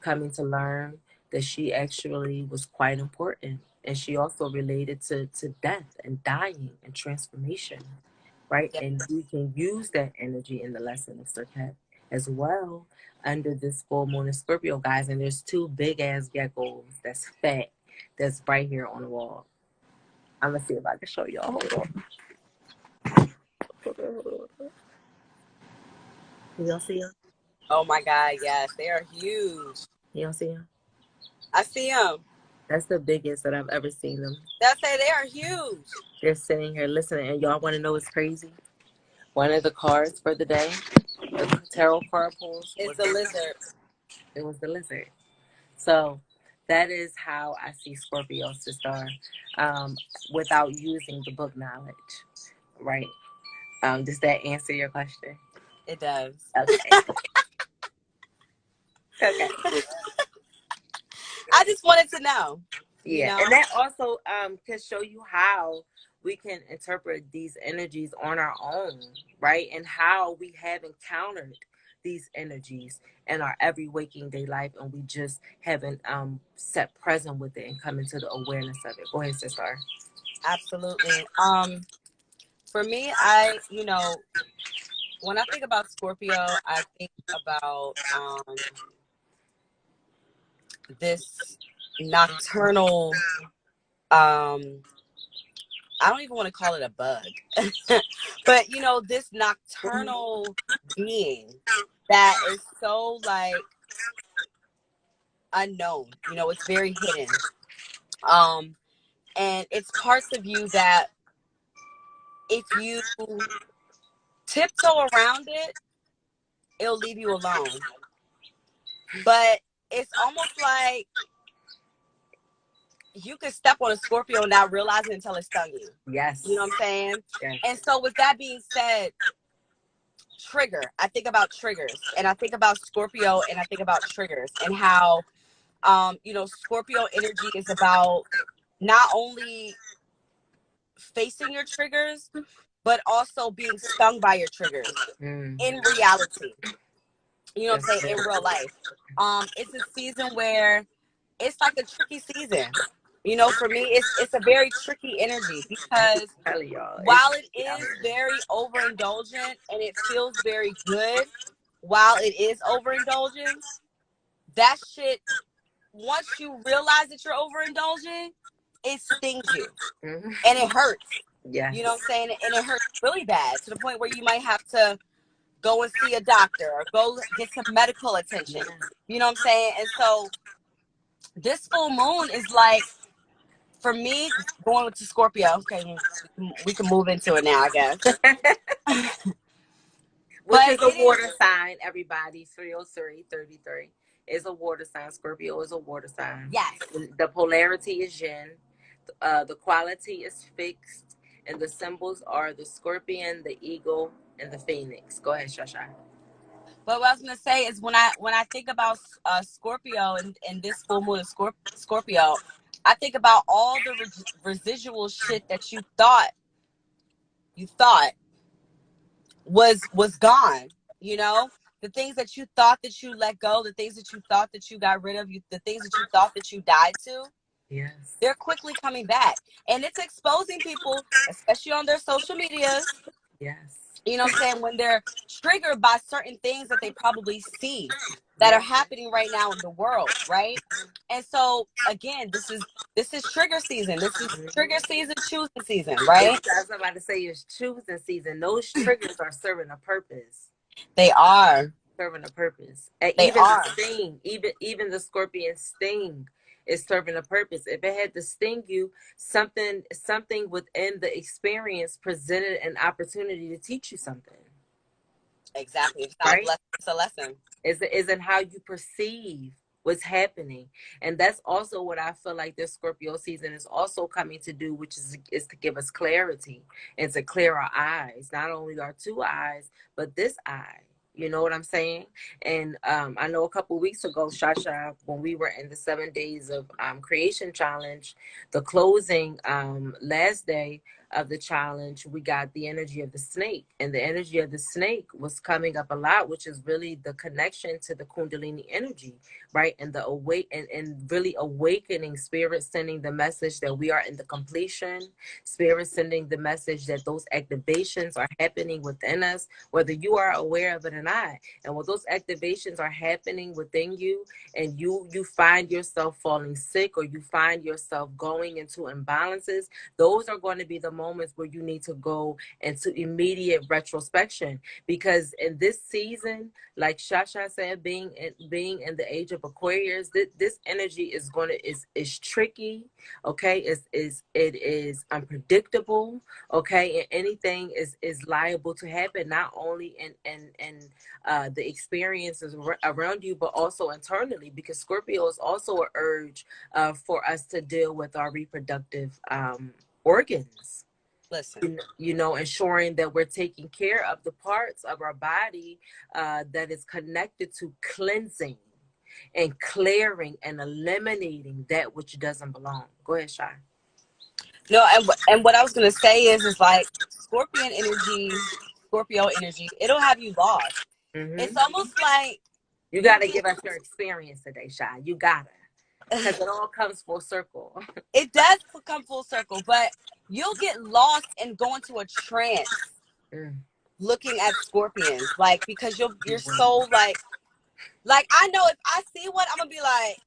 coming to learn that she actually was quite important. And she also related to death and dying and transformation, right? Yeah. And we can use that energy in the lesson of Serket as well under this full moon in Scorpio, guys. And there's 2 big ass geckos that's fat that's right here on the wall. I'm gonna see if I can show y'all. Hold on. Y'all see them? Oh my God. Yes. They are huge. Y'all see them? I see them. That's the biggest that I've ever seen them. That's say they are huge. They're sitting here listening, and y'all want to know what's crazy? One of the cards for the day, the tarot card pulls, It's the lizard. it was the lizard. So That is how I see Scorpio, sister, without using the book knowledge, right? Does that answer your question? It does. Okay. Okay. I just wanted to know, you Yeah, know? and that also can show you how we can interpret these energies on our own, right? And how we have encountered these energies in our every waking day life, and we just haven't set present with it and come into the awareness of it. Go ahead, sister. Absolutely. For me, when I think about Scorpio, I think about this nocturnal, I don't even want to call it a bug, but this nocturnal being that is so like unknown. It's very hidden. And it's parts of you that if you tiptoe around it, it'll leave you alone. But it's almost like you could step on a Scorpio and not realize it until it stung you. Yes. You know what I'm saying? Yes. And so with that being said, trigger. I think about triggers, and I think about Scorpio, and I think about triggers, and how Scorpio energy is about not only facing your triggers, but also being stung by your triggers in reality. You know what I'm saying? In real life. It's a season where it's like a tricky season. For me, it's a very tricky energy because while it is very overindulgent and it feels very good, while it is overindulging, that shit, once you realize that you're overindulging, it stings you and it hurts. Yes. You know what I'm saying? And it hurts really bad to the point where you might have to go and see a doctor or go get some medical attention. You know what I'm saying? And so this full moon is like, for me, going to Scorpio. Okay, we can move into it now, I guess. Which is a water sign, everybody. 30333 is a water sign. Scorpio is a water sign. Yes. The polarity is yin. The quality is fixed. And the symbols are the scorpion, the eagle, and the phoenix. Go ahead, Shasha. But what I was gonna say is when I think about Scorpio and this full moon of Scorpio, I think about all the residual shit that you thought was gone. The things that you thought that you let go, the things that you thought that you got rid of, the things that you thought that you died to. Yes. They're quickly coming back, and it's exposing people, especially on their social medias. Yes. You know what I'm saying? When they're triggered by certain things that they probably see that are happening right now in the world, right? And so again, this is trigger season. This is trigger season, choosing season, right? I was about to say it's choosing season. Those triggers are serving a purpose. They are serving a purpose. And they even are. the sting, even the scorpion sting is serving a purpose. If it had to sting you, something within the experience presented an opportunity to teach you something. Exactly. It's not a blessing, it's a lesson. Is in how you perceive what's happening. And that's also what I feel like this Scorpio season is also coming to do, which is to give us clarity and to clear our eyes, not only our two eyes, but this eye. You know what I'm saying? And I know a couple of weeks ago, Shasha, when we were in the 7 days of creation challenge, the closing last day of the challenge, we got the energy of the snake. And the energy of the snake was coming up a lot, which is really the connection to the Kundalini energy, right? And the and really awakening, spirit sending the message that we are in the completion, spirit sending the message that those activations are happening within us, whether you are aware of it or not. And when those activations are happening within you, and you find yourself falling sick, or you find yourself going into imbalances, those are going to be the moments where you need to go into immediate retrospection, because in this season, like Shasha said, being in the age of Aquarius, this energy is tricky. Okay, it is unpredictable. Okay, and anything is liable to happen, not only in the experiences around you, but also internally, because Scorpio is also an urge for us to deal with our reproductive organs. Listen. Ensuring that we're taking care of the parts of our body that is connected to cleansing and clearing and eliminating that which doesn't belong. Go ahead, Shy. No, and what I was gonna say is like Scorpio energy, it'll have you lost. It's Mm-hmm. almost like You you'll got to get give us your experience today, Shy. You got to. Because it all comes full circle. it does come full circle, but you'll get lost and go into a trance Mm. looking at scorpions, like because you're so like I know if I see one, I'm gonna be like,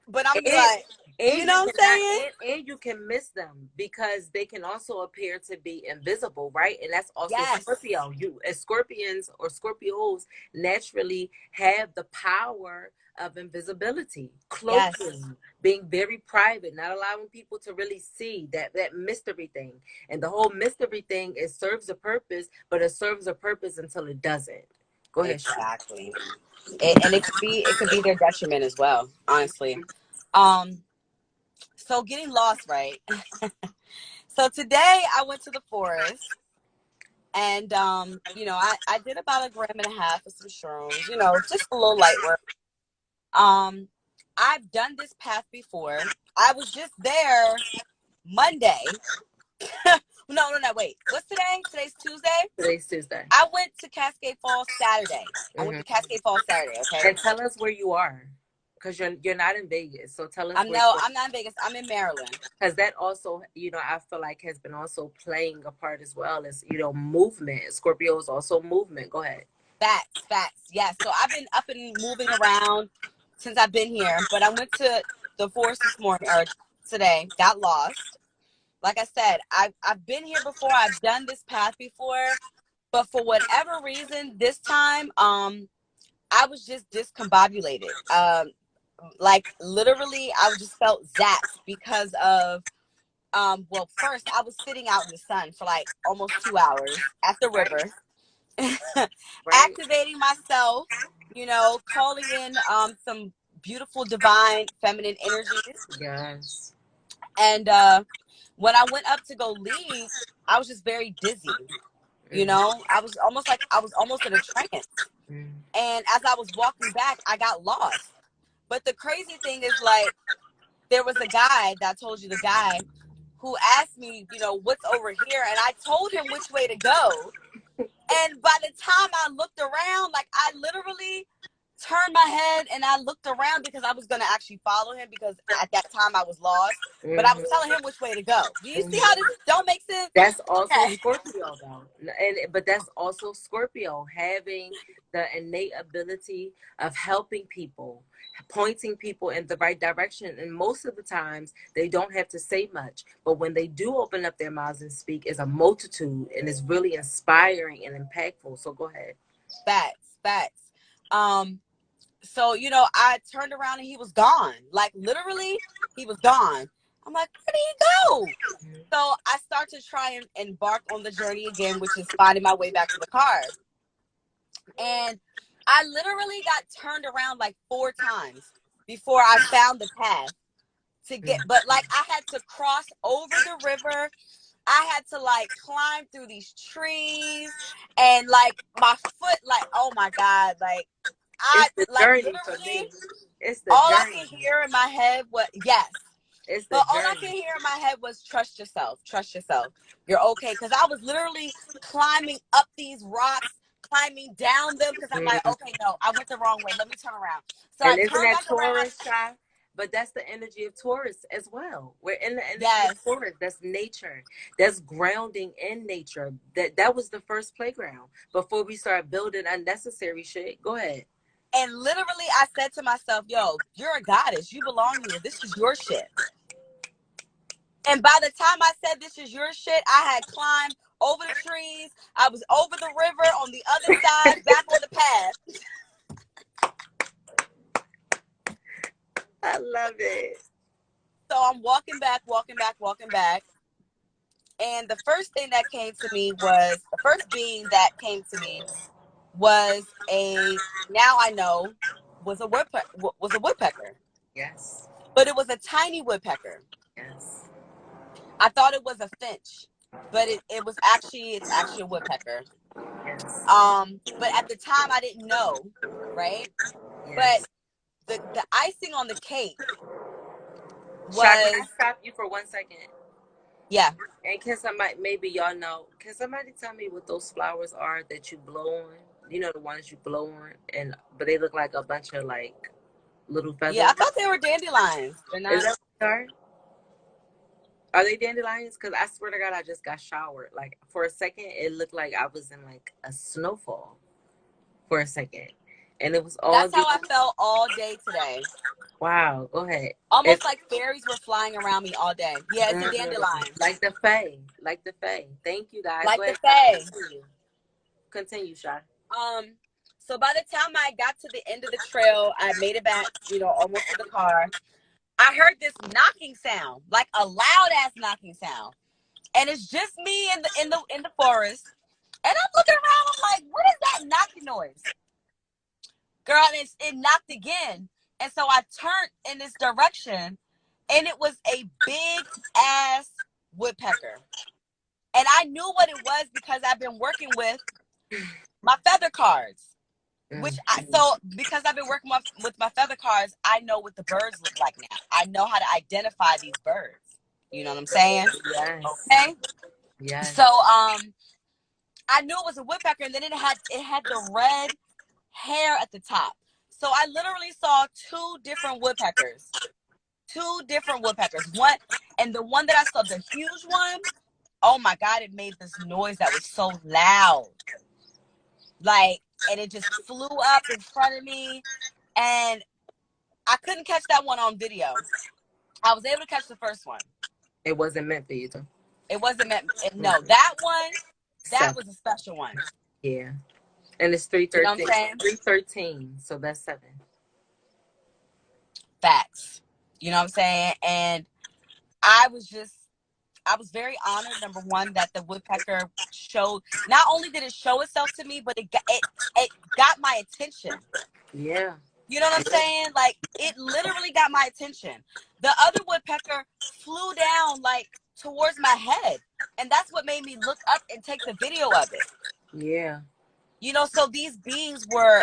but I'm gonna be And, like, you and know you what I'm cannot saying? and you can miss them because they can also appear to be invisible, right? And that's also Yes, Scorpio. You as Scorpions or Scorpios naturally have the power of invisibility, yes, cloaking, being very private, not allowing people to really see that mystery thing. And the whole mystery thing, it serves a purpose, but it serves a purpose until it doesn't. Go ahead, Sha. exactly. And it could be their detriment as well, honestly. Um, so getting lost, right? So today I went to the forest and I did about 1.5 grams of some shrooms, just a little light work. Um, I've done this path before. I was just there Monday. No, wait. What's today? Today's Tuesday. Today's Tuesday. I went to Cascade Falls Saturday. I went Hmm. to Cascade Falls Saturday, okay? And tell us where you are, because you're not in Vegas. So tell us I'm where no, you are, I'm not in Vegas. I'm in Maryland. because that also, I feel like has been also playing a part as well as movement. Scorpio is also movement. Go ahead. Facts. Yes. So I've been up and moving around since I've been here, but I went to the forest this morning or today, got lost. Like I said, I've been here before. I've done this path before, but for whatever reason, this time, I was just discombobulated. Like literally, I just felt zapped because of well, first I was sitting out in the sun for like almost 2 hours at the Right. river, Right. activating myself, calling in some beautiful divine feminine energies. Yes. And when I went up to go leave, I was just very dizzy. Mm, I was almost in a trance. mm. And as I was walking back, I got lost. But the crazy thing is, like, there was a guy that I told you, the guy who asked me, what's over here, and I told him which way to go. And by the time I looked around, like I literally turned my head and I looked around because I was going to actually follow him because at that time I was lost. But I was Mhm. telling him which way to go. Do you see how Mhm. this don't make sense? That's also Okay. Scorpio, though, but that's also Scorpio having the innate ability of helping people, pointing people in the right direction. And most of the times, they don't have to say much, but when they do open up their mouths and speak, is a multitude, and it's really inspiring and impactful. So go ahead. Facts. Um, so, I turned around and he was gone. Like literally, he was gone. I'm like, where did he go? Mhm. So I start to try and embark on the journey again, which is finding my way back to the car. And I literally got turned around like 4 times before I found the path to get, but like I had to cross over the river. I had to like climb through these trees and like my foot, like, oh my God, like I It's the like journey for literally me. It's the all I journey. can hear in my head was yes. It's the But all I journey. can hear in my head was trust yourself. Trust yourself. You're okay. Cause I was literally climbing up these rocks, climbing down them. Cause I'm like, Mhm. okay, no, I went the wrong way. Let me turn around. So I And isn't turned that back around. Taurus, Shy? But that's the energy of Taurus as well. We're in the energy of Yes. Taurus. That's nature. That's grounding in nature. That was the first playground before we start building unnecessary shit. Go ahead. And literally I said to myself, yo, you're a goddess. You belong here. This is your shit. And by the time I said this is your shit, I had climbed over the trees. I was over the river on the other side, back on the path. I love it. So I'm walking back, walking back, walking back. And the first thing that came to me was the first being that came to me was now I know was a woodpecker. Yes. But it was a tiny woodpecker. Yes. I thought it was a finch, but it's actually a woodpecker. Yes. But at the time I didn't know, right? But Yes. the icing on the cake Shy, can I was, stop you for 1 second? yeah. And can somebody, maybe y'all know, can somebody tell me what those flowers are that you blow on? You know, the ones you blow on, but they look like a bunch of like little Yeah, I feathers. thought they were dandelions. They're Is not. that what they are? Are they dandelions? Because I swear to God, I just got showered. Like for a second, it looked like I was in like a snowfall for a second, and it was all That's how these. I felt all day today. Wow, go ahead. It's Almost like fairies were flying around me all day. Yeah, it's a dandelion. like the Fae, like the Fae. Thank you guys. Go Like the ahead, Shy. fae. Continue, Shy. So by the time I got to the end of the trail, I made it back, almost to the car. I heard this knocking sound, like a loud ass knocking sound. And it's just me in the forest. And I'm looking around, I'm like, what is that knocking noise? Girl, and it knocked again. And so I turned in this direction, and it was a big ass woodpecker. And I knew what it was because I've been working with my feather cards. Because I've been working with my feather cards, I know what the birds look like now. I know how to identify these birds. You know what I'm saying? Yes. Okay. Yes. So I knew it was a woodpecker, and then it had the red hair at the top. So I literally saw two different woodpeckers. Two different woodpeckers. One, and the one that I saw, the huge one, oh my God, it made this noise that was so loud. Like, and it just flew up in front of me. And I couldn't catch that one on video. I was able to catch the first one. It wasn't meant for you, though. It wasn't meant. No, that one, that Seven. was a special one. Yeah. And it's three You know what I'm thirteen. saying? 313. So that's 7. Facts. You know what I'm saying? And I was very honored. Number one, that the woodpecker showed. Not only did it show itself to me, but it got my attention. Yeah. You know what I'm saying? Like, it literally got my attention. The other woodpecker flew down like towards my head, and that's what made me look up and take the video of it. Yeah. So these beings were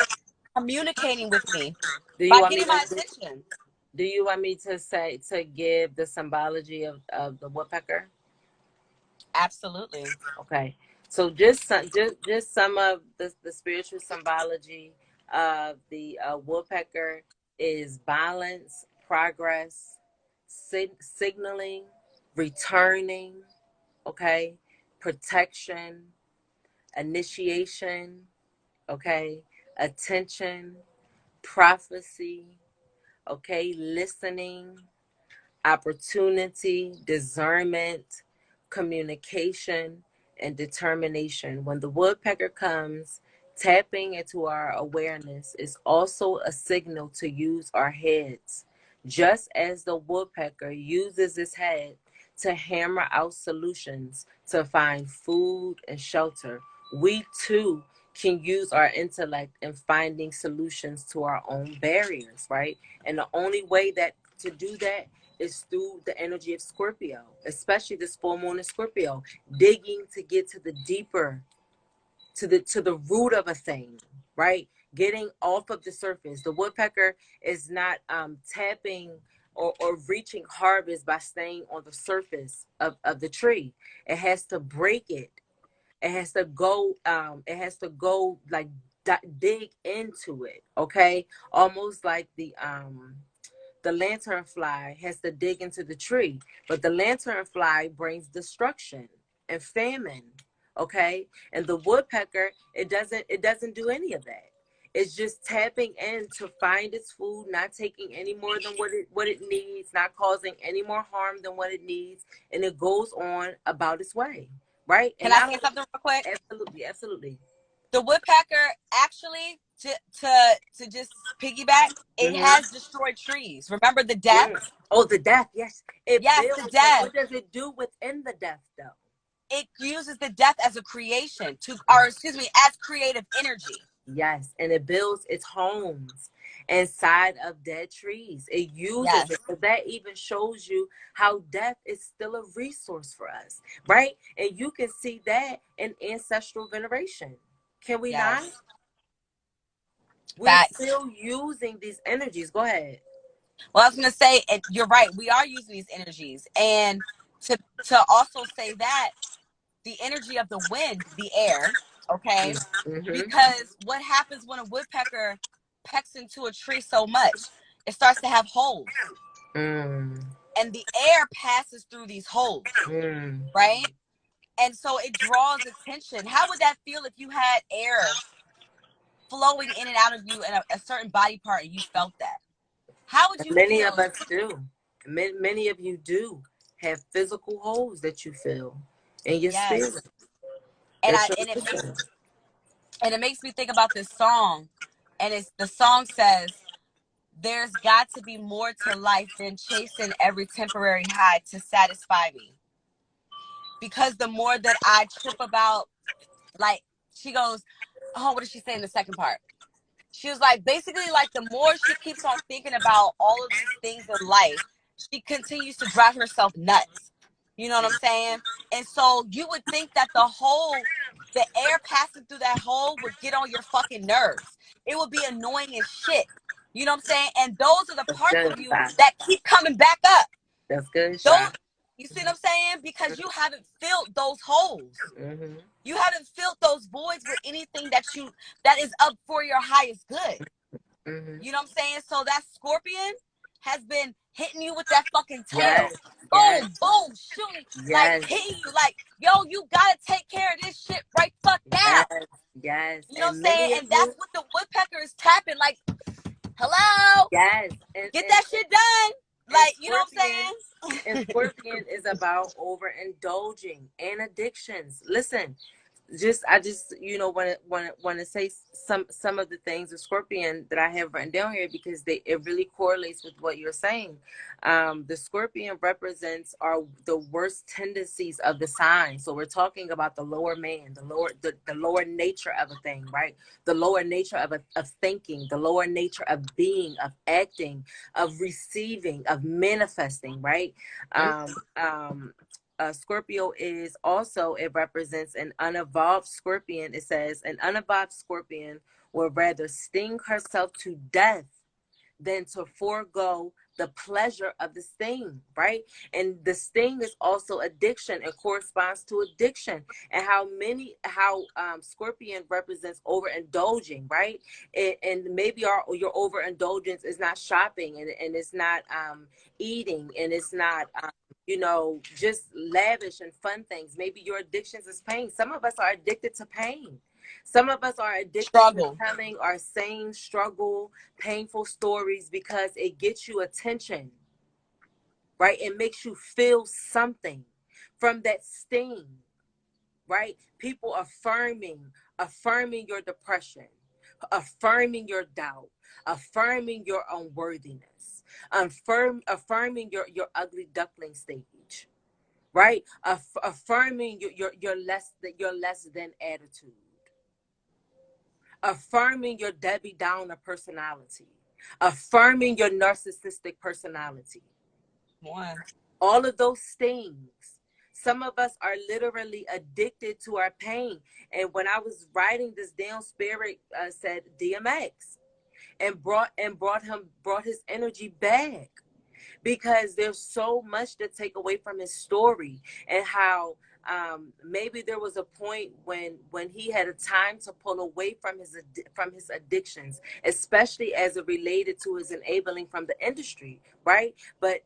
communicating with me Do you by want me getting my to attention. do you want me to say to give the symbology of the woodpecker? Absolutely. Okay. So just some of the spiritual symbology of the woodpecker is balance, progress, signaling, returning, okay, protection, initiation, okay, attention, prophecy, okay, listening, opportunity, discernment, communication, and determination. When the woodpecker comes, tapping into our awareness is also a signal to use our heads, just as the woodpecker uses its head to hammer out solutions to find food and shelter. We too can use our intellect in finding solutions to our own barriers, right? And the only way that to do that is through the energy of Scorpio, especially this full moon in Scorpio, digging to get to the deeper, to the root of a thing, right? Getting off of the surface. The woodpecker is not tapping or reaching harvest by staying on the surface of the tree. It has to break it. It has to go. It has to go like dig into it. Okay, almost like the lanternfly has to dig into the tree, but the lanternfly brings destruction and famine. Okay, and the woodpecker, it doesn't do any of that. It's just tapping in to find its food, not taking any more than what it needs, not causing any more harm than what it needs, and it goes on about its way, right? Can And I not say something real quick? absolutely, absolutely. The woodpecker actually, to just piggyback, it Mm-hmm. has destroyed trees. Remember the death? Mm. Oh, the death, yes, it Yes, the builds, but death. what does it do within the death, though? It uses the death as a creation or excuse me, as creative energy. Yes, and it builds its homes inside of dead trees. It uses Yes, it. So that even shows you how death is still a resource for us, right? And you can see that in ancestral veneration. Can we not? yes. We're Facts. still using these energies. Go ahead. Well, I was gonna say, and you're right. We are using these energies, and to also say that the energy of the wind, the air, okay, Mm-hmm. because what happens when a woodpecker pecks into a tree so much, it starts to have holes, Mm. and the air passes through these holes, Mm. right? And so it draws attention. How would that feel if you had air flowing in and out of you in a certain body part and you felt that? How would you Many of feel? us do. Many of you do have physical holes that you feel in your spirit. Yes. And That I you're and it makes missing. and it makes me think about this song. And it's the song says, "There's got to be more to life than chasing every temporary high to satisfy me." Because the more that I trip about, like, she goes, oh, what did she say in the second part? She was like, basically, like, the more she keeps on thinking about all of these things in life, she continues to drive herself nuts. You know what I'm saying? And so you would think that the air passing through that hole would get on your fucking nerves. It would be annoying as shit. You know what I'm saying? And those are the That's parts good, of you Shy. that keep coming back up. That's good, Those, Shy. you see what I'm saying? Because you haven't filled those holes. Mm-hmm. You haven't filled those voids with anything that is up for your highest good. Mm-hmm. You know what I'm saying? So that scorpion has been hitting you with that fucking tail. Yes, yes, Boom, boom, shooting, like yes, hitting you, like, yo, you gotta take care of this shit right fuck yes, now. yes. You know what I'm And saying? many of And that's you, what the woodpecker is tapping, like, hello, yes, and get and that shit done. and Like, you know what I'm saying? Scorpion is about overindulging and addictions. Listen, I just want to say some of the things of Scorpion that I have written down here because it really correlates with what you're saying. The Scorpion represents the worst tendencies of the sign. So we're talking about the lower man, the lower nature of a thing, right? The lower nature of thinking, the lower nature of being, of acting, of receiving, of manifesting, right? Um, um, Scorpio is also, it represents an unevolved scorpion. It says an unevolved scorpion would rather sting herself to death than to forego the pleasure of the sting, right? And the sting is also addiction and corresponds to addiction. And how Scorpion represents overindulging, right? And maybe your overindulgence is not shopping, and it's not eating, and it's not just lavish and fun things. Maybe your addictions is pain. Some of us are addicted to pain. Some of us are addicted to Struggle. telling our same struggle, painful stories because it gets you attention, right? It makes you feel something from that sting, right? People affirming your depression, affirming your doubt, affirming your unworthiness, affirming your ugly duckling stage, right? Affirming your less than attitude, affirming your Debbie Downer personality, affirming your narcissistic personality. One. All of those things. Some of us are literally addicted to our pain. And when I was writing this down, Spirit said DMX and brought his energy back, because there's so much to take away from his story, and how maybe there was a point when he had a time to pull away from his addictions, especially as it related to his enabling from the industry, right? But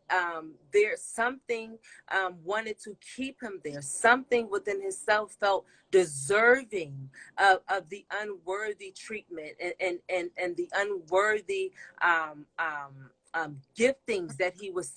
there's something wanted to keep him there. Something within himself felt deserving of the unworthy treatment and the unworthy giftings that he was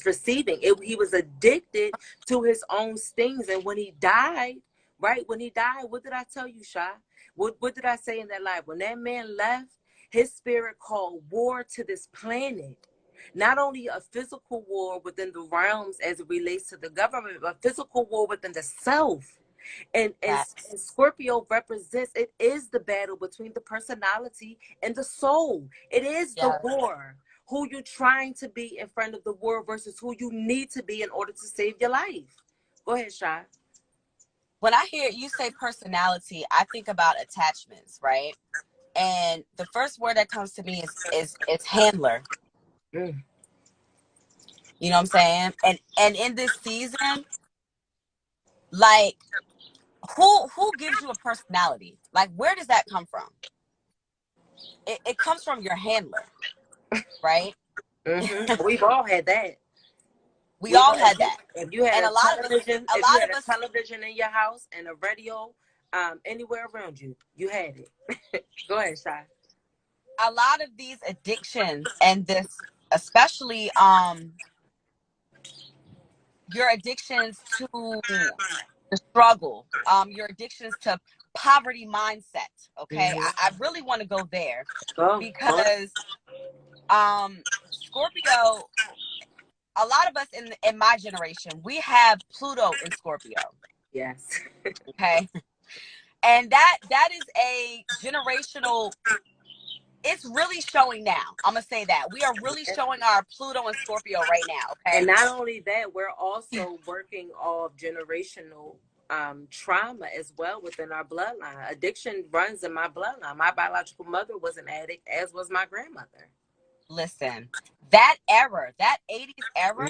receiving. He was addicted to his own stings. And when he died, right? When he died, what did I tell you, Sha? What did I say in that live? When that man left, his spirit called war to this planet. Not only a physical war within the realms as it relates to the government, but physical war within the self. And Scorpio represents, it is the battle between the personality and the soul. It is the war. Who you trying to be in front of the world versus who you need to be in order to save your life. Go ahead, Shy. When I hear you say personality, I think about attachments, right? And the first word that comes to me is handler. Mm. You know what I'm saying? And in this season, like, who gives you a personality? Like, where does that come from? It comes from your handler, right? Mm-hmm. We've all had that. We all had that. If you had And a television, a lot of us television in your house and a radio anywhere around you, you had it. Go ahead, Shy. A lot of these addictions and this, especially your addictions to the struggle, your addictions to poverty mindset. Okay, I really want to go there because Scorpio, a lot of us in my generation, we have Pluto in Scorpio. Yes. Okay, and that is a generational. It's really showing now. I'm gonna say that we are really showing our Pluto and Scorpio right now. Okay, And not only that, we're also working off generational trauma as well within our bloodline. Addiction runs in my bloodline. My biological mother was an addict, as was my grandmother. listen, that era, that 80s era,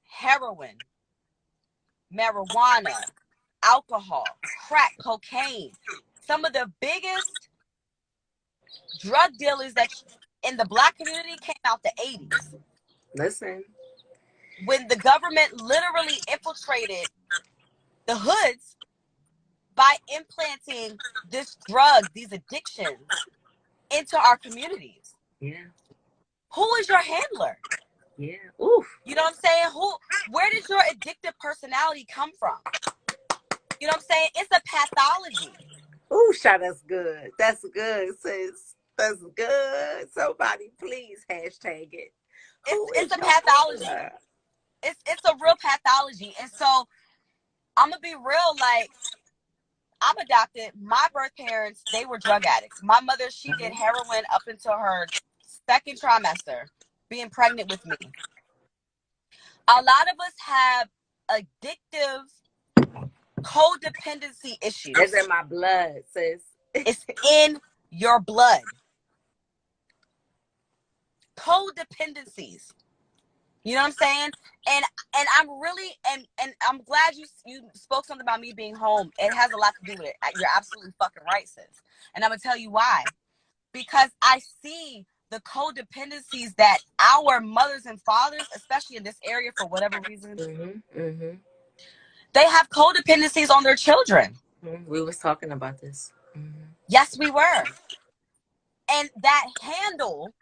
heroin, marijuana, alcohol, crack, cocaine, some of the biggest drug dealers that in the Black community came out the 80s. Listen. When the government literally infiltrated the hoods by implanting this drug, these addictions into our communities. Yeah. Who is your handler? Yeah. Oof. You know what I'm saying? Where did your addictive personality come from? You know what I'm saying? It's a pathology. Ooh, Sha, that's good. That's good, sis. That's good. Somebody please hashtag it. It's a pathology. It's a real pathology. And so I'm gonna be real, like, I'm adopted. My birth parents, they were drug addicts. My mother, she did heroin up until her second trimester, being pregnant with me. A lot of us have addictive codependency issues. It's in my blood, sis. It's in your blood. Codependencies. You know what I'm saying? And I'm really and I'm glad you spoke something about me being home. It has a lot to do with it. You're absolutely fucking right, sis. And I'm gonna tell you why. Because I see the codependencies that our mothers and fathers, especially in this area for whatever reason, they have codependencies on their children. We was talking about this. Yes, we were. And that handler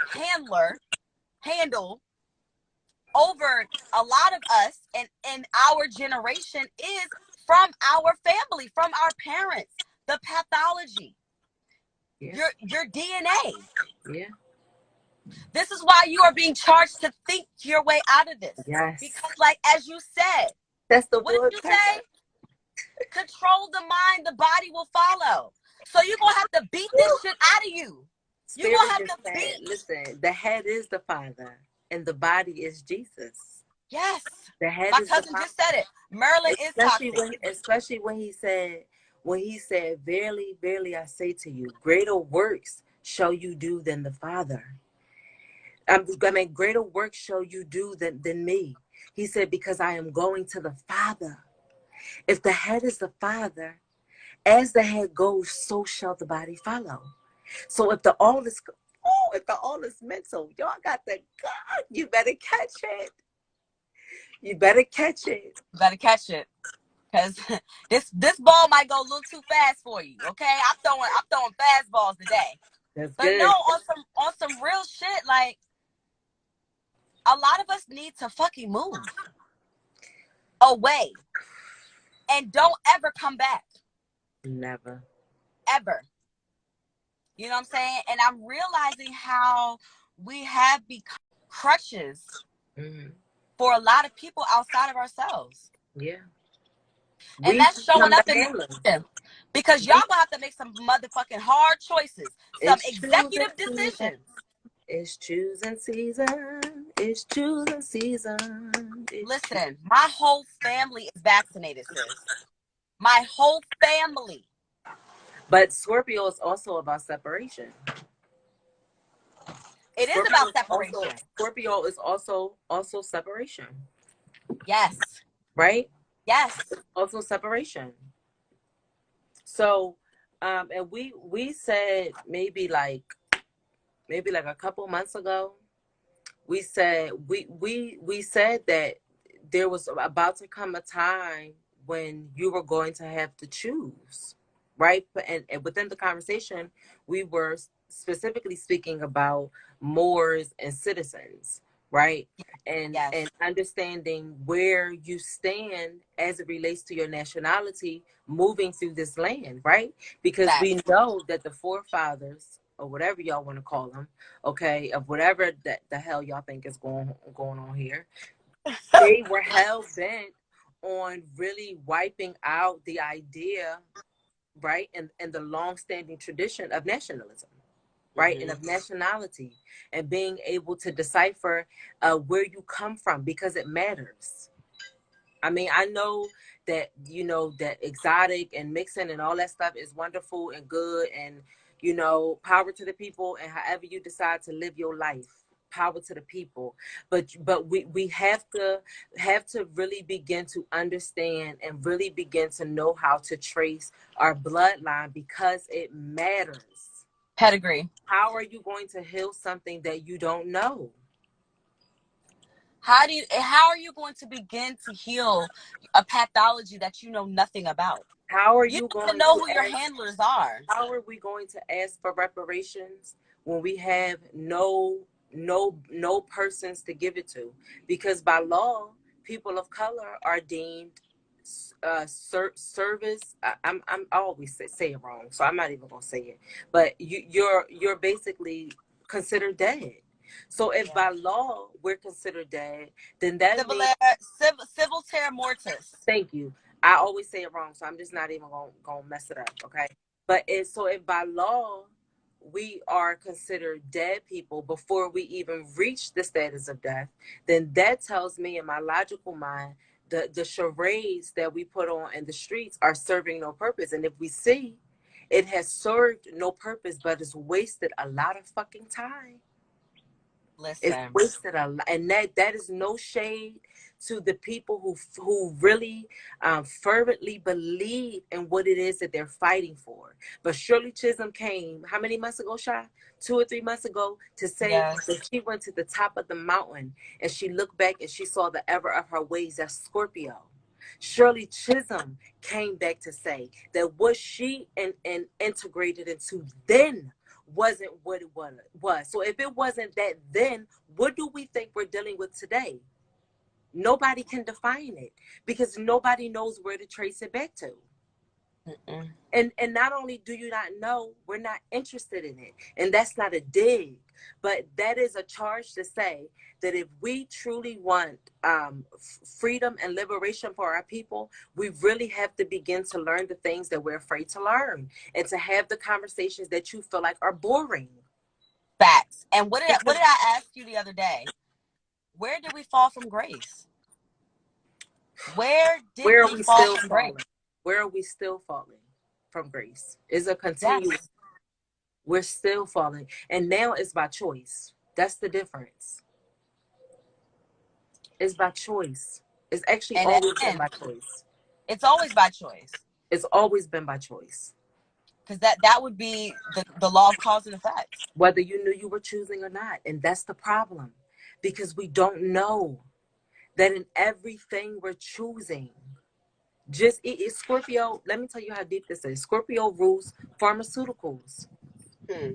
over a lot of us and our generation is from our family, from our parents, the pathology, your DNA. Yeah. This is why you are being charged to think your way out of this. Yes. Because, like, as you said, that's the what did you say? Control the mind, the body will follow. So you're going to have to beat this shit out of you. You're going to have to beat. Listen, the head is the Father and the body is Jesus. Yes. The head My is cousin just said it. Merlin is toxic. Especially when he said, verily, verily, I say to you, greater works shall you do than the Father. I mean, greater works shall you do than me. He said, because I am going to the Father. If the head is the father, as the head goes, so shall the body follow. So if the all is mental, y'all got the God, you better catch it. You better catch it. You better catch it. Cause this ball might go a little too fast for you. Okay. I'm throwing fastballs today. That's But no, good. on some real shit, like a lot of us need to fucking move away and don't ever come back. Never. Ever. You know what I'm saying? And I'm realizing how we have become crutches for a lot of people outside of ourselves. Yeah. And We that's showing become the up in handlers. them. Because y'all gonna have to make some motherfucking hard choices, some It's choosing executive season. decisions. It's choosing season. It's choosing season. Listen, my whole family is vaccinated, sis. My whole family. But Scorpio is also about separation. It is about separation. Scorpio is also separation. Yes. Right? Yes. Also separation. So and we said maybe like a couple months ago, we said we said that there was about to come a time when you were going to have to choose, right? And within the conversation, we were specifically speaking about Moors and citizens, right? Yes. And understanding where you stand as it relates to your nationality moving through this land, right? Because we know that the forefathers, or whatever y'all want to call them, okay, of whatever the hell y'all think is going on here, they were hell bent on really wiping out the idea, right, and the long-standing tradition of nationalism, right, and of nationality, and being able to decipher where you come from, because it matters. I mean, I know that, you know, that exotic and mixing and all that stuff is wonderful and good, and, you know, power to the people, and however you decide to live your life, power to the people. But we have to really begin to understand and really begin to know how to trace our bloodline, because it matters. Pedigree. How are you going to heal something that you don't know? How are you going to begin to heal a pathology that you know nothing about? How are You you have to going know to who your ask? handlers are. How are we going to ask for reparations when we have no persons to give it to? Because by law, people of color are deemed service. I always say it wrong, so I'm not even gonna say it. But you're basically considered dead. So if by law we're considered dead, then that means, Civil terra mortis. thank you. I always say it wrong, so I'm just not even gonna mess it up, okay? But if by law we are considered dead people before we even reach the status of death, then that tells me in my logical mind the charades that we put on in the streets are serving no purpose. And if we see it has served no purpose, but it's wasted a lot of fucking time. Listen. It's wasted a lot, and that is no shade to the people who really fervently believe in what it is that they're fighting for. But Shirley Chisholm came how many months ago, Shy? 2 or 3 months ago, to say that she went to the top of the mountain and she looked back and she saw the ever of her ways as Scorpio. Shirley Chisholm came back to say that what she and integrated into then wasn't what it was. So if it wasn't that then, what do we think we're dealing with today? Nobody can define it, because nobody knows where to trace it back to. And not only do you not know, we're not interested in it. And that's not a dig, but that is a charge to say that if we truly want freedom and liberation for our people, we really have to begin to learn the things that we're afraid to learn, and to have the conversations that you feel like are boring. Facts. And what did I ask you the other day? Where did we fall from grace? Where did we fall from grace? Where are we still falling from grace? It's a continuous. Yes. We're still falling. And now it's by choice. That's the difference. It's by choice. It's actually always been by choice. It's always by choice. It's always been by choice. Because that would be the law of cause and effect. Whether you knew you were choosing or not. And that's the problem. Because we don't know that in everything we're choosing. Just Scorpio, let me tell you how deep this is. Scorpio rules pharmaceuticals. In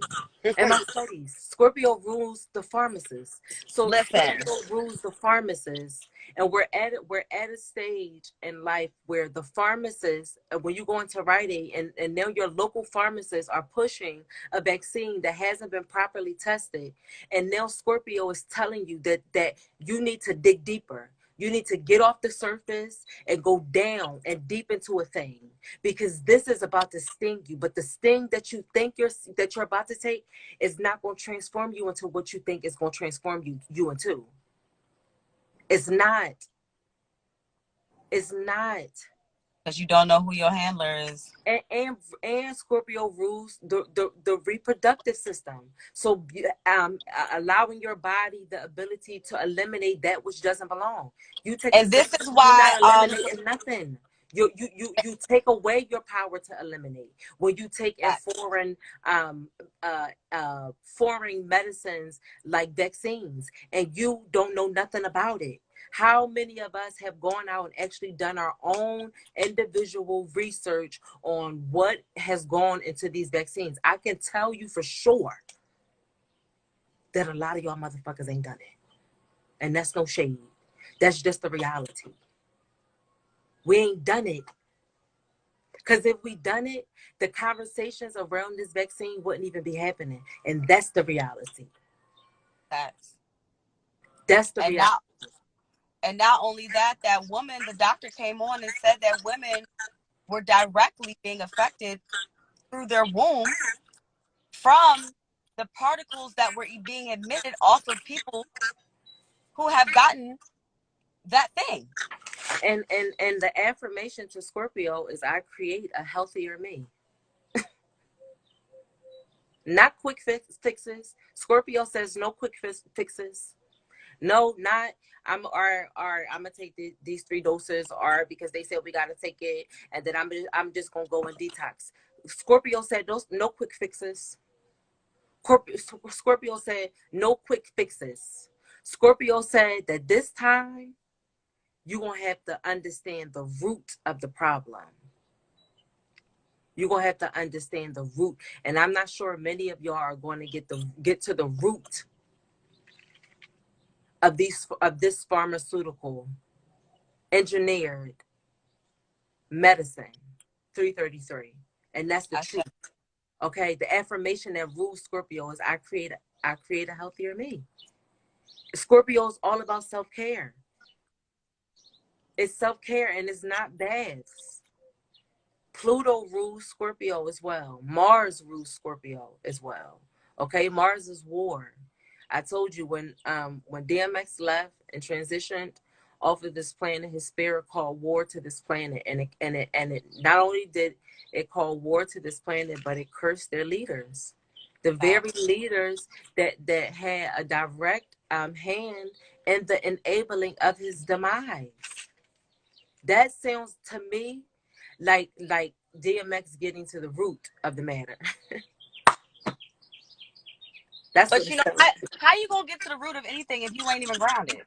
my studies, Scorpio rules the pharmacists. So Listen. Scorpio rules the pharmacists, and we're at a stage in life where the pharmacists, when you go into Rite Aid, and now your local pharmacists are pushing a vaccine that hasn't been properly tested, and now Scorpio is telling you that you need to dig deeper. You need to get off the surface and go down and deep into a thing, because this is about to sting you. But the sting that you think you're about to take is not going to transform you into what you think is going to transform you into. It's not. It's not. Because you don't know who your handler is. And Scorpio rules the reproductive system. So allowing your body the ability to eliminate that which doesn't belong. You take And this is why you're not eliminating nothing. You take away your power to eliminate when you take in foreign medicines like vaccines, and you don't know nothing about it. How many of us have gone out and actually done our own individual research on what has gone into these vaccines? I can tell you for sure that a lot of y'all motherfuckers ain't done it. And that's no shade. That's just the reality. We ain't done it. Because if we done it, the conversations around this vaccine wouldn't even be happening. And that's the reality. That's the reality. And not only that, that woman, the doctor came on and said that women were directly being affected through their womb from the particles that were being emitted off of people who have gotten that thing. And the affirmation to Scorpio is, I create a healthier me. Not quick fixes. Scorpio says no quick fixes. No, not I'm gonna take these 3 doses, or because they said we gotta take it, and then I'm just gonna go and detox. Scorpio said those no quick fixes. Scorpio said no quick fixes. Scorpio said that this time you're gonna have to understand the root of the problem. You're gonna have to understand the root, and I'm not sure many of y'all are going to get to the root of this pharmaceutical engineered medicine 333, and that's the truth. Okay, the affirmation that rules Scorpio is, I create a healthier me. Scorpio is all about self-care. It's self-care, and it's not bad. Pluto rules Scorpio as well. Mars rules Scorpio as well. Okay, Mars is war. I told you when DMX left and transitioned off of this planet, his spirit called war to this planet, and it not only did it call war to this planet, but it cursed their leaders, the very leaders that had a direct hand in the enabling of his demise. That sounds to me like DMX getting to the root of the matter. But you know, how you gonna get to the root of anything if you ain't even grounded?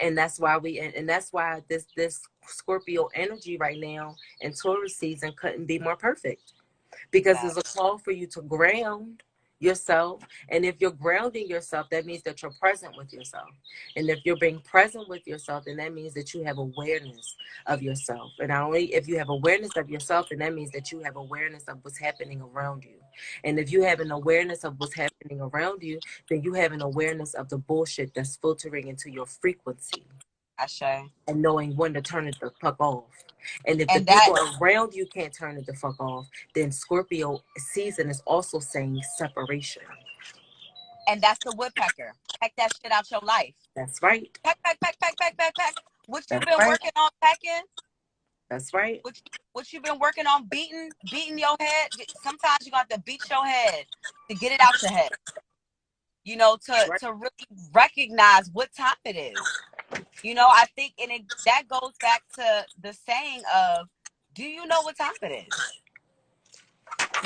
And that's why this Scorpio energy right now in Taurus season couldn't be more perfect, because there's a call for you to ground yourself. And if you're grounding yourself, that means that you're present with yourself. And if you're being present with yourself, then that means that you have awareness of yourself. And not only if you have awareness of yourself, then that means that you have awareness of what's happening around you. And if you have an awareness of what's happening around you, then you have an awareness of the bullshit that's filtering into your frequency. And knowing when to turn it the fuck off. And if the people around you can't turn it the fuck off, then Scorpio season is also saying separation. And that's the woodpecker. Peck that shit out your life. That's right. Peck. What you been working on pecking? That's right. What you been working on beating your head? Sometimes you got to beat your head to get it out your head. You know, to really recognize what time it is. You know, I think, and that goes back to the saying of, do you know what time it is?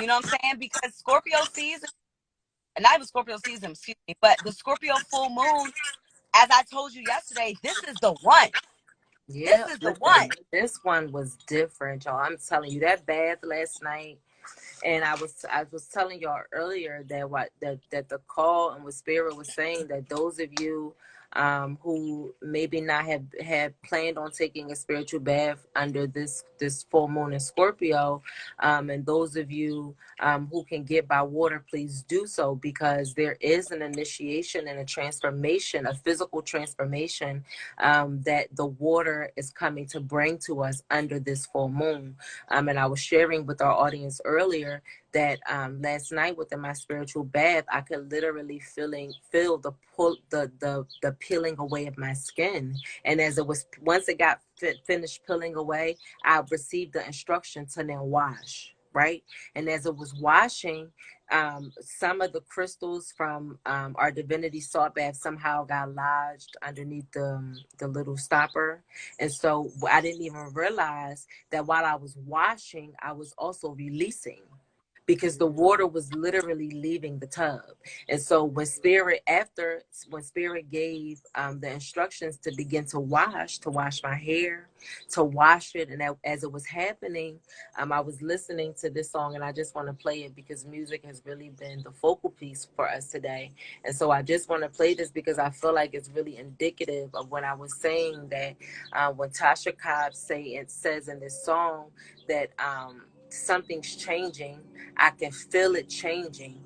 You know what I'm saying? Because Scorpio season, not even Scorpio season, excuse me, but the Scorpio full moon, as I told you yesterday, this is the one. Yeah, This is the listen, one. this one was different, y'all. I'm telling you, that bath last night. And I was telling y'all earlier that that the call and what Spirit was saying, that those of you who maybe not have planned on taking a spiritual bath under this full moon in Scorpio, and those of you who can get by water, please do so, because there is an initiation and a transformation, a physical transformation, that the water is coming to bring to us under this full moon. And I was sharing with our audience earlier that last night within my spiritual bath, I could literally feel the pull, the peeling away of my skin. And as it was, once it got finished peeling away, I received the instruction to now wash. Right. And as it was washing, some of the crystals from our divinity salt bath somehow got lodged underneath the little stopper. And so I didn't even realize that while I was washing, I was also releasing, because the water was literally leaving the tub. And so when Spirit gave the instructions to begin to wash my hair, to wash it, and as it was happening, I was listening to this song, and I just want to play it because music has really been the focal piece for us today. And so I just want to play this because I feel like it's really indicative of when I was saying that when Tasha Cobb says in this song that something's changing. I can feel it changing.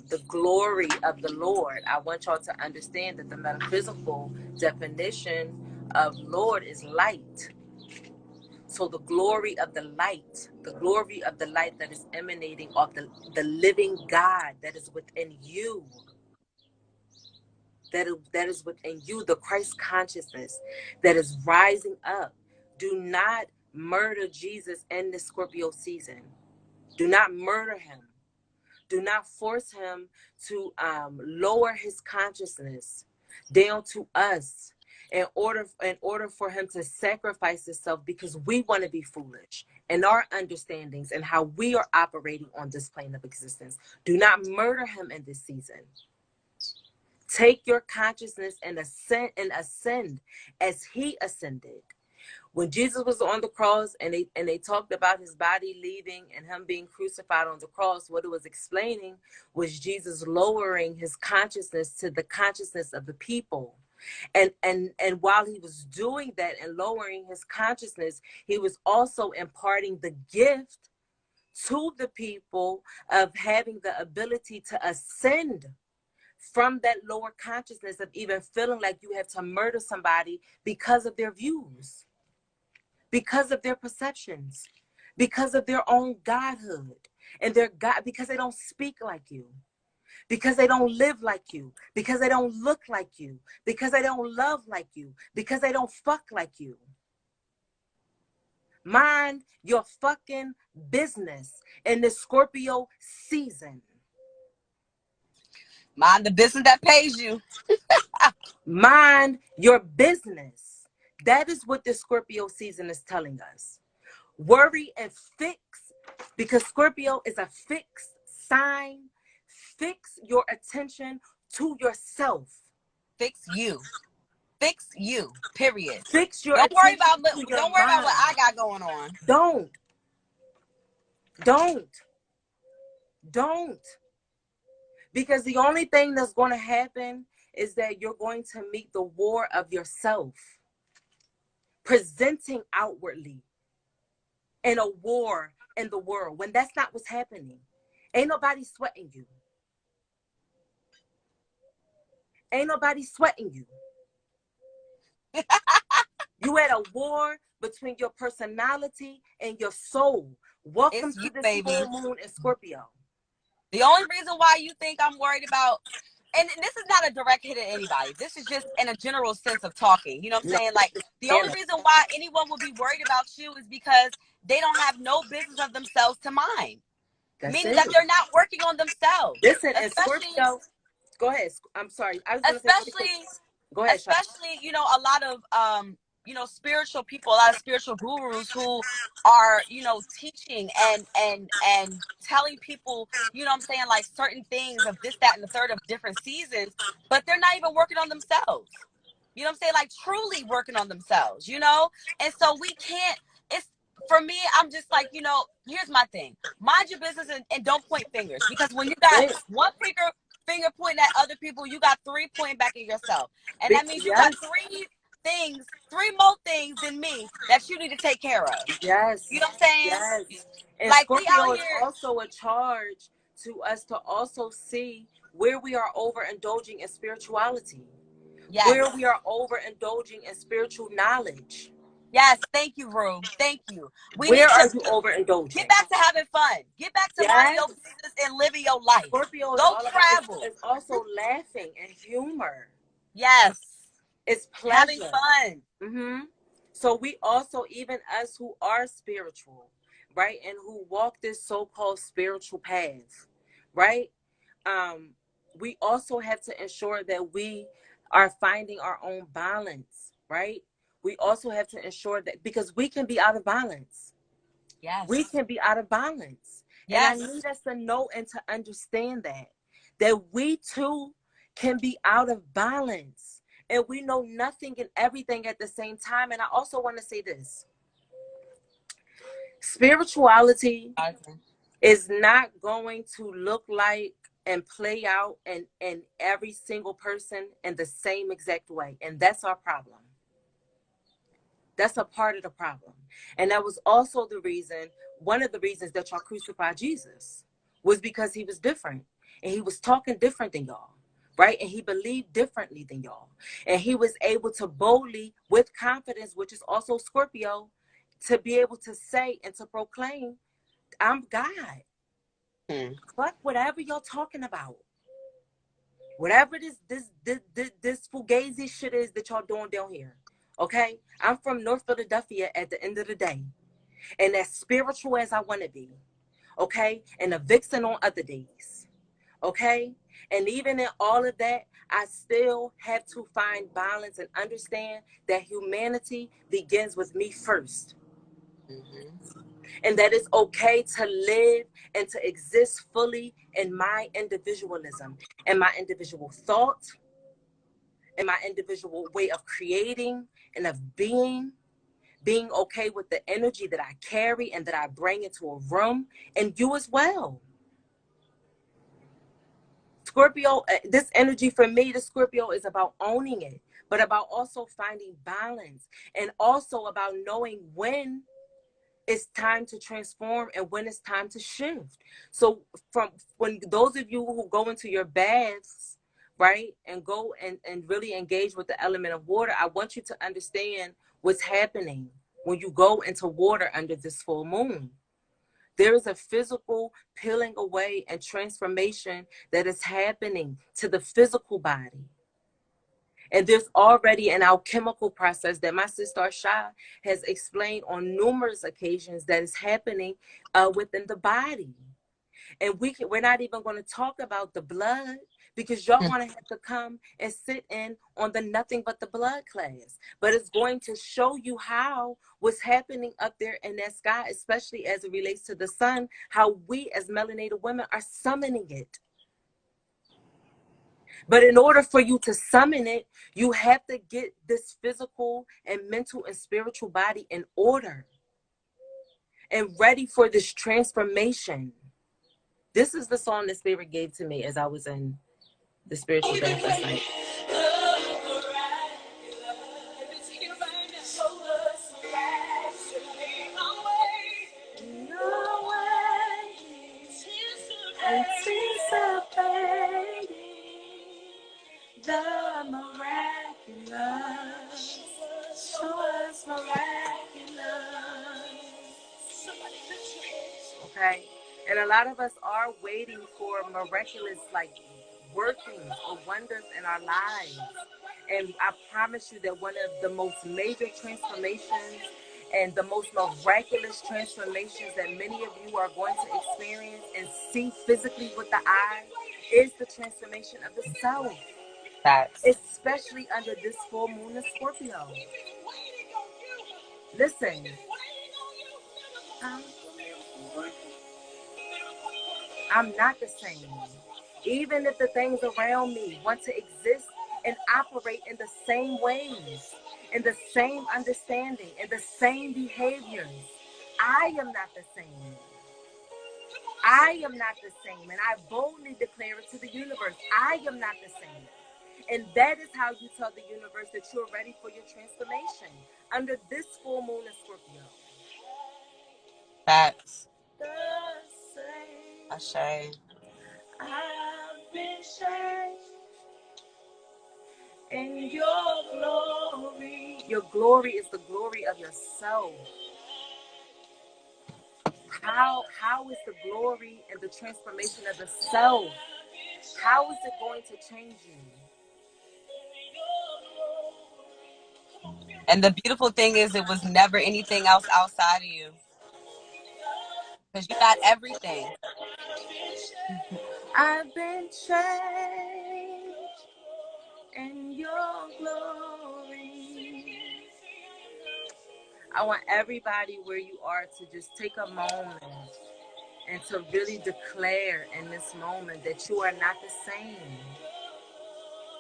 The glory of the Lord. I want y'all to understand that the metaphysical definition of Lord is light. So the glory of the light that is emanating of the living God that is within you, that is within you, the Christ consciousness that is rising up. Do not murder Jesus in this Scorpio season. Do not murder him. Do not force him to lower his consciousness down to us in order for him to sacrifice himself, because we want to be foolish in our understandings and how we are operating on this plane of existence. Do not murder him in this season. Take your consciousness and ascend as he ascended. When Jesus was on the cross and they talked about his body leaving and him being crucified on the cross, what it was explaining was Jesus lowering his consciousness to the consciousness of the people. And while he was doing that and lowering his consciousness, he was also imparting the gift to the people of having the ability to ascend from that lower consciousness of even feeling like you have to murder somebody because of their views, because of their perceptions, because of their own godhood and their God, because they don't speak like you, because they don't live like you, because they don't look like you, because they don't love like you, because they don't fuck like you. Mind your fucking business in the Scorpio season. Mind the business that pays you. Mind your business. That is what the Scorpio season is telling us. Worry and fix, because Scorpio is a fixed sign. Fix your attention to yourself. Fix you. Fix you. Period. Fix your Don't worry attention about to your don't worry about what I mind. got going on. Don't. Don't. Don't. Because the only thing that's going to happen is that you're going to meet the war of yourself, presenting outwardly in a war in the world when that's not what's happening. Ain't nobody sweating you. Ain't nobody sweating you. You at a war between your personality and your soul. Welcome It's to you, this baby. full moon in Scorpio. The only reason why you think I'm worried about, and this is not a direct hit at anybody. This is just in a general sense of talking. You know what I'm No, saying? Like, the only reason why anyone would be worried about you is because they don't have no business of themselves to mind. that's Meaning it. that they're not working on themselves. Listen, and Especially, Scorpio, go ahead. I'm sorry. I was going to say really quick. especially Go ahead, Shaka. especially, you know, a lot of spiritual people, a lot of spiritual gurus who are, you know, teaching and telling people, you know what I'm saying, like certain things of this, that, and the third of different seasons, but they're not even working on themselves. You know what I'm saying? Like truly working on themselves, you know? And so we can't, it's for me, I'm just like, you know, here's my thing. Mind your business and don't point fingers, because when you got one finger pointing at other people, you got three pointing back at yourself. And that means you got Yes, three more things than me that you need to take care of. yes, You know what I'm saying? yes. And Like we out Scorpio is here. also a charge to us to also see where we are overindulging in spirituality, Yes. where we are overindulging in spiritual knowledge. Yes. Thank you, Rue. Thank you. We Where need are to you overindulging? get back to having fun. Get back to minding Yes. your business and living your life. Scorpio is Go all about, travel. it's also laughing and humor. Yes. It's Having pleasure. fun. Mm-hmm. So we also, even us who are spiritual, right, and who walk this so-called spiritual path, right, we also have to ensure that we are finding our own balance, right? We also have to ensure that, because we can be out of balance. Yes. We can be out of balance. And I Yes. need us to know and to understand that we too can be out of balance. And we know nothing and everything at the same time. And I also want to say this: spirituality Okay. is not going to look like and play out in every single person in the same exact way. And that's our problem. That's a part of the problem. And that was also the reason, one of the reasons that y'all crucified Jesus, was because he was different. And he was talking different than y'all, right? And he believed differently than y'all. And he was able to boldly, with confidence, which is also Scorpio, to be able to say and to proclaim, I'm God. Fuck whatever y'all talking about. Whatever this fugazi shit is that y'all doing down here. Okay? I'm from North Philadelphia at the end of the day. And as spiritual as I want to be. Okay? And a vixen on other days. Okay? And even in all of that, I still have to find balance and understand that humanity begins with me first. Mm-hmm. And that it's okay to live and to exist fully in my individualism and my individual thought and my individual way of creating and of being okay with the energy that I carry and that I bring into a room, and you as well. Scorpio, this energy for me, the Scorpio, is about owning it, but about also finding balance, and also about knowing when it's time to transform and when it's time to shift. So from when those of you who go into your baths, right, and go and really engage with the element of water, I want you to understand what's happening when you go into water under this full moon. There is a physical peeling away and transformation that is happening to the physical body. And there's already an alchemical process that my sister Shah has explained on numerous occasions that is happening within the body. And we're not even going to talk about the blood, because y'all going to have to come and sit in on the nothing but the blood class. But it's going to show you how what's happening up there in that sky, especially as it relates to the sun, how we as melanated women are summoning it. But in order for you to summon it, you have to get this physical and mental and spiritual body in order and ready for this transformation. This is the song that Spirit gave to me as I was in the spiritual bath last night. The miraculous, show us miraculous. Okay, and a lot of us are waiting for miraculous, like, workings or wonders in our lives. And I promise you that one of the most major transformations and the most miraculous transformations that many of you are going to experience and see physically with the eye is the transformation of the self. Facts. especially under this full moon of Scorpio. Listen, I'm not the same. Even if the things around me want to exist and operate in the same ways, in the same understanding, in the same behaviors, I am not the same. I am not the same. And I boldly declare it to the universe. I am not the same. And that is how you tell the universe that you're ready for your transformation under this full moon of Scorpio. Facts. The same. Ashay. I've been changed in your glory. Your glory is the glory of yourself. How is the glory and the transformation of the self? How is it going to change you? And the beautiful thing is, it was never anything else outside of you. Because you got everything. I've been changed in your glory. I want everybody where you are to just take a moment and to really declare in this moment that you are not the same,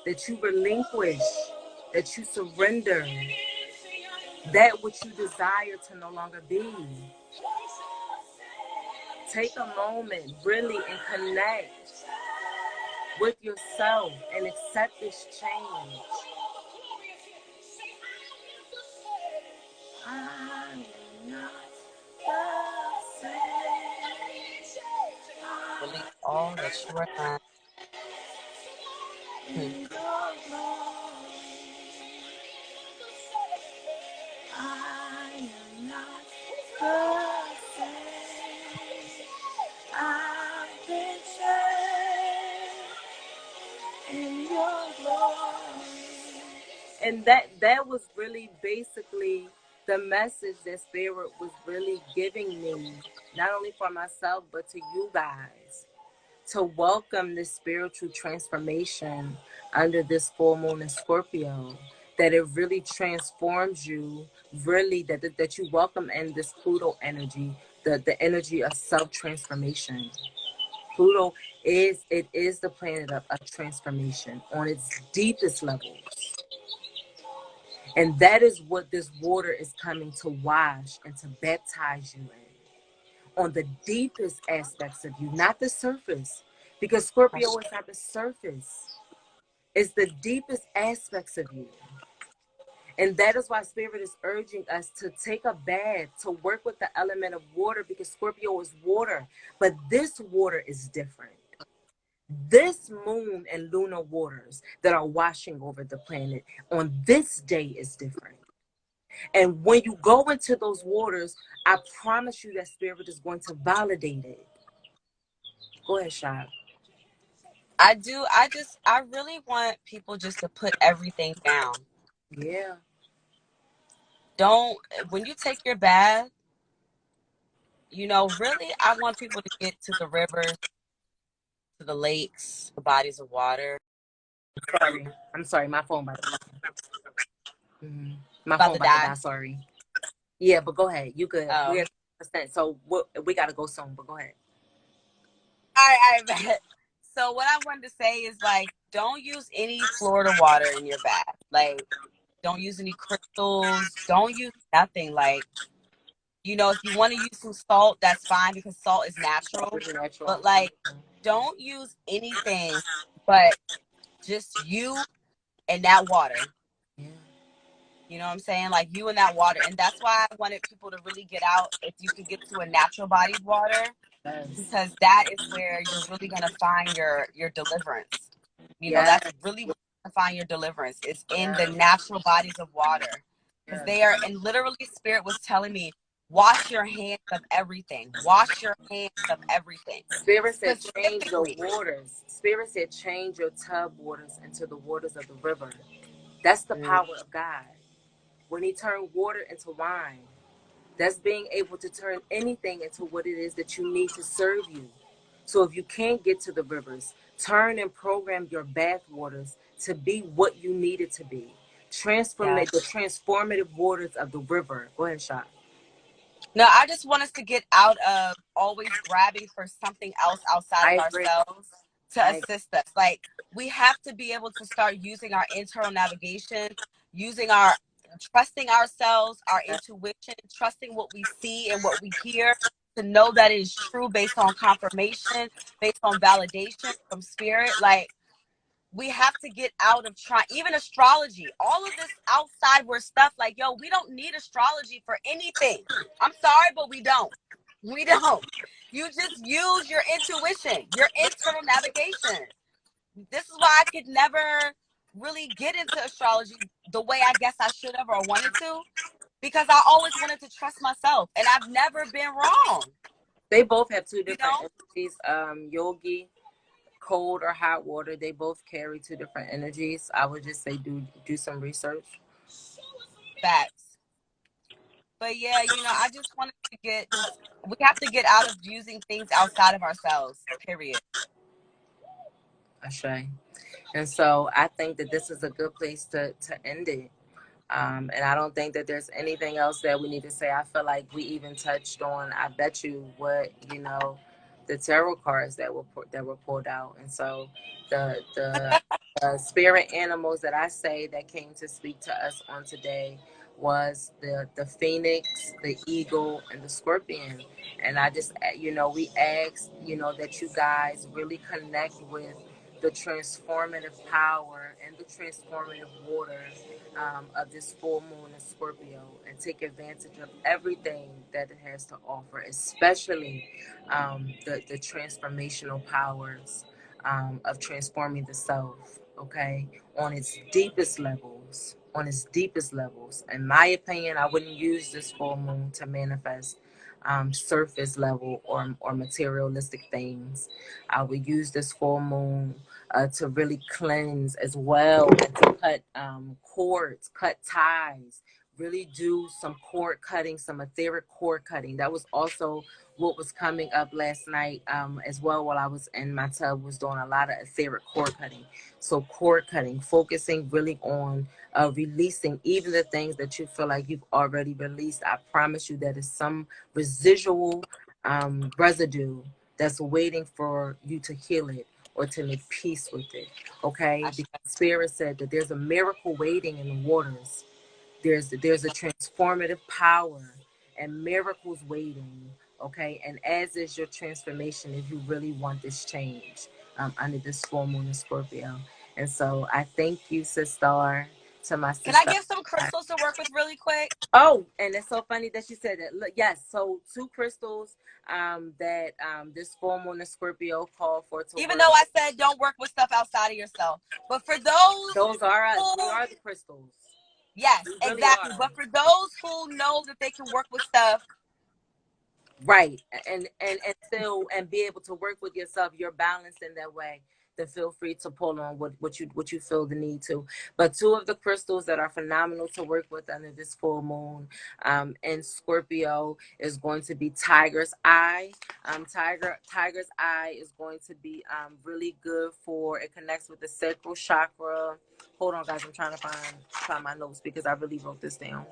that you relinquish, that you surrender that which you desire to no longer be. Take a moment really and connect with yourself and accept this change. I'm not the same. Believe all that you are not. I am not the same. I've been changed in your glory. And that was really basically the message that Spirit was really giving me, not only for myself, but to you guys, to welcome this spiritual transformation under this full moon in Scorpio, that it really transforms you, really that you welcome in this Pluto energy, the energy of self-transformation. Pluto is the planet of transformation on its deepest levels. And that is what this water is coming to wash and to baptize you in, on the deepest aspects of you, not the surface. Because Scorpio is not the surface. It's the deepest aspects of you. And that is why Spirit is urging us to take a bath, to work with the element of water, because Scorpio is water. But this water is different. This moon and lunar waters that are washing over the planet on this day is different. And when you go into those waters, I promise you that Spirit is going to validate it. Go ahead, Shad. I do. I really want people just to put everything down. Yeah. Don't, when you take your bath, really, I want people to get to the rivers, to the lakes, the bodies of water. Sorry. I'm sorry. My phone about to die. My About phone to about to die. die. Sorry. Yeah, but go ahead. You good. Oh. We're at 100%. So we got to go soon, but go ahead. I bet. So what I wanted to say is, like, don't use any Florida water in your bath. Like, don't use any crystals. Don't use nothing. Like, if you want to use some salt, that's fine, because salt is natural. Natural. But, like, don't use anything but just you and that water. Yeah. You know what I'm saying? Like, you and that water. And that's why I wanted people to really get out, if you could get to a natural bodied water, Yes. because that is where you're really going to find your deliverance. Yes. That's really where you're going to find your deliverance. It's in the natural bodies of water. Because Yes. they are, and literally Spirit was telling me, wash your hands of everything. Wash your hands of everything. Spirit said change your Specifically. waters. Spirit said change your tub waters into the waters of the river. That's the power of God. When he turned water into wine, that's being able to turn anything into what it is that you need to serve you. So if you can't get to the rivers, turn and program your bath waters to be what you need it to be. Transform Yeah. the transformative waters of the river. Go ahead, Shot. No, I just want us to get out of always grabbing for something else outside I of agree. ourselves to I assist us. Like, we have to be able to start using our internal navigation, using our trusting ourselves, our intuition, trusting what we see and what we hear to know that it is true based on confirmation, based on validation from spirit. Like, we have to get out of trying, even astrology, all of this outside where stuff like, yo, we don't need astrology for anything. I'm sorry, but we don't. We don't. You just use your intuition, your internal navigation. This is why I could never really get into astrology the way I guess I should have or wanted to, because I always wanted to trust myself and I've never been wrong. They both have two You different know? energies. Yogi, cold or hot water, they both carry two different energies. I would just say do some research. Facts. But yeah, I just wanted to we have to get out of using things outside of ourselves, period. Ashay. And so I think that this is a good place to end it. And I don't think that there's anything else that we need to say. I feel like we even touched on, I bet you, what, the tarot cards that were pulled out. And so the spirit animals that I say that came to speak to us on today was the phoenix, the eagle, and the scorpion. And I just, we asked, that you guys really connect with the transformative power and the transformative water of this full moon in Scorpio, and take advantage of everything that it has to offer, especially the transformational powers of transforming the self, okay, on its deepest levels. On its deepest levels. In my opinion, I wouldn't use this full moon to manifest surface level or materialistic things. I would use this full moon to really cleanse as well, and to cut cords, cut ties, really do some cord cutting, some etheric cord cutting. That was also what was coming up last night as well, while I was in my tub, was doing a lot of etheric cord cutting. So cord cutting, focusing really on releasing even the things that you feel like you've already released. I promise you that is some residual residue that's waiting for you to heal it or to make peace with it. Okay, because Spirit said that there's a miracle waiting in the waters. There's a transformative power and miracles waiting. Okay, and as is your transformation, if you really want this change under this full moon in Scorpio. And so I thank you, sister, to my Can I sister. give some crystals to work with really quick? Oh, and it's so funny that you said that. Look, yes, so two crystals that this full moon in Scorpio called for to Even work. though I said don't work with stuff outside of yourself. But for those Those are us. who, We are the crystals. yes, We really exactly. are. But for those who know that they can work with stuff, Right. And still and be able to work with yourself, you're balanced in that way. Then feel free to pull on what you feel the need to. But two of the crystals that are phenomenal to work with under this full moon in Scorpio is going to be Tiger's Eye. Tiger's Eye is going to be really good for, it connects with the sacral chakra. Hold on, guys, I'm trying to find my notes because I really wrote this down.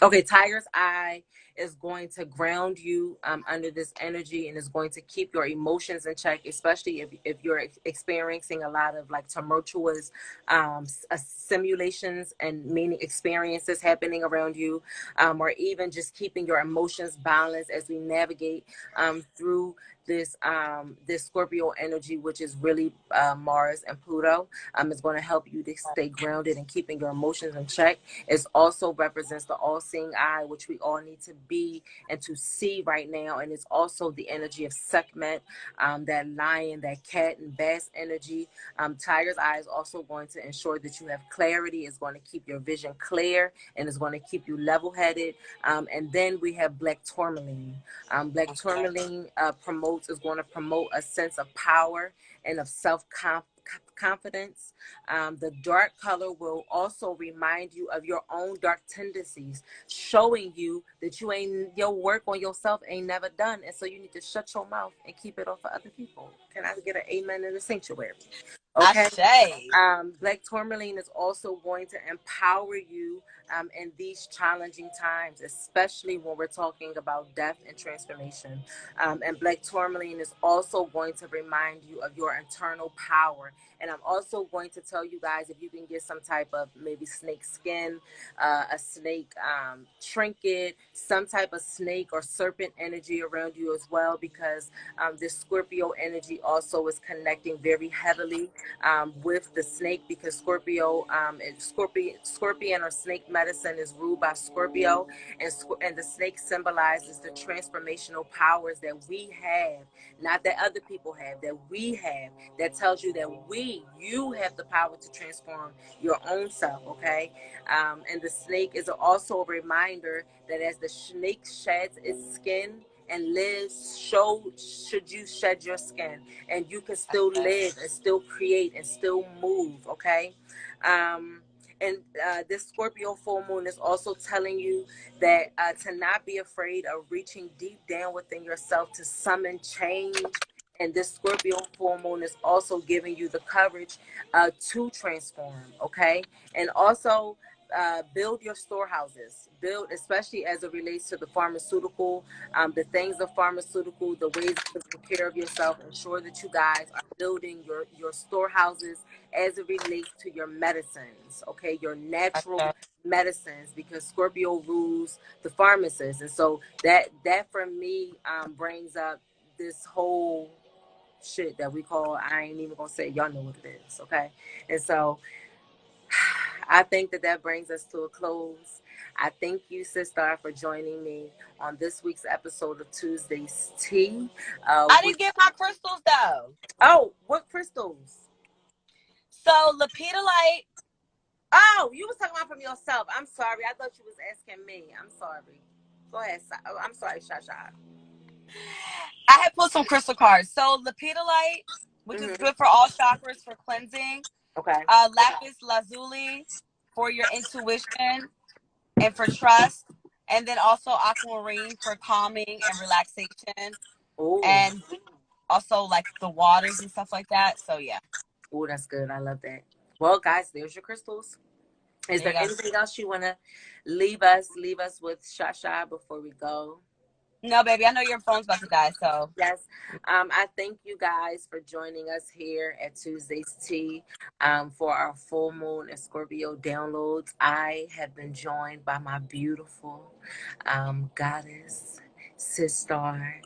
Okay, Tiger's Eye is going to ground you under this energy, and is going to keep your emotions in check, especially if you're experiencing a lot of like tumultuous simulations and meaning experiences happening around you, or even just keeping your emotions balanced as we navigate through this Scorpio energy, which is really Mars and Pluto. It's going to help you to stay grounded and keeping your emotions in check. It also represents the all-seeing eye, which we all need to be and to see right now. And it's also the energy of Sekhmet, that lion, that cat and bass energy. Tiger's eye is also going to ensure that you have clarity. It's going to keep your vision clear, and it's going to keep you level-headed. And then we have black tourmaline. Black tourmaline is going to promote a sense of power and of confidence. The dark color will also remind you of your own dark tendencies, showing you that your work on yourself ain't never done, and so you need to shut your mouth and keep it off for other people. Can I get an amen in the sanctuary? Okay. Ashe. Black tourmaline is also going to empower you in these challenging times, especially when we're talking about death and transformation. And black tourmaline is also going to remind you of your internal power. And I'm also going to tell you guys, if you can get some type of maybe snake skin, a snake trinket, some type of snake or serpent energy around you as well, because this Scorpio energy also is connecting very heavily with the snake, because scorpion or snake medicine is ruled by Scorpio, and the snake symbolizes the transformational powers that we have, not that other people have, that we have, that tells you that you have the power to transform your own self. Okay. And the snake is also a reminder that as the snake sheds its skin and lives, should you shed your skin, and you can still live and still create and still move. Okay. And this Scorpio full moon is also telling you that to not be afraid of reaching deep down within yourself to summon change. And this Scorpio full moon is also giving you the courage to transform. Okay. And also build your storehouses, build, especially as it relates to the pharmaceutical, the things of pharmaceutical, the ways to take care of yourself. Ensure that you guys are building your storehouses as it relates to your medicines. Okay. Your natural medicines, because Scorpio rules the pharmacist. And so that for me brings up this whole shit that we call, I ain't even gonna say, y'all know what it is. Okay. And so I think that brings us to a close. I thank you, Sister, for joining me on this week's episode of Tuesday's Tea. I didn't get my crystals though. Oh, what crystals? So lepidolite. Oh, you was talking about from yourself. I'm sorry. I thought you was asking me. I'm sorry. Go ahead. I'm sorry, Shasha. I had pulled some crystal cards. So lepidolite, which is good for all chakras for cleansing. Okay. Lapis lazuli for your intuition and for trust. And then also aquamarine for calming and relaxation. Oh. And also like the waters and stuff like that. So yeah. Oh, that's good. I love that. Well, guys, there's your crystals. Is there anything else you want to leave us with, Shasha, before we go? No, baby, I know your phone's about to die, so. Yes. I thank you guys for joining us here at Tuesday's Tea for our full moon and Scorpio downloads. I have been joined by my beautiful goddess, sister,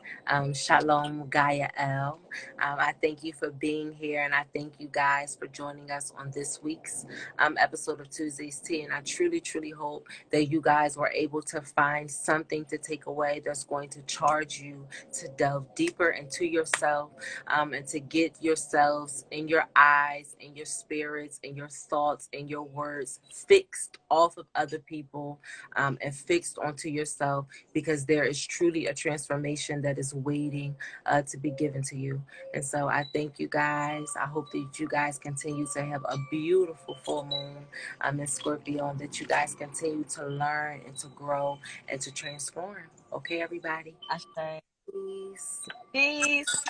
Shalom Gaia L. I thank you for being here, and I thank you guys for joining us on this week's episode of Tuesday's Tea. And I truly, truly hope that you guys were able to find something to take away that's going to charge you to delve deeper into yourself, and to get yourselves in your eyes and your spirits and your thoughts and your words fixed off of other people, and fixed onto yourself, because there is truly a transformation that is waiting to be given to you. And so I thank you guys. I hope that you guys continue to have a beautiful full moon in Scorpio, and that you guys continue to learn and to grow and to transform. Okay, everybody? I say. Peace. Peace.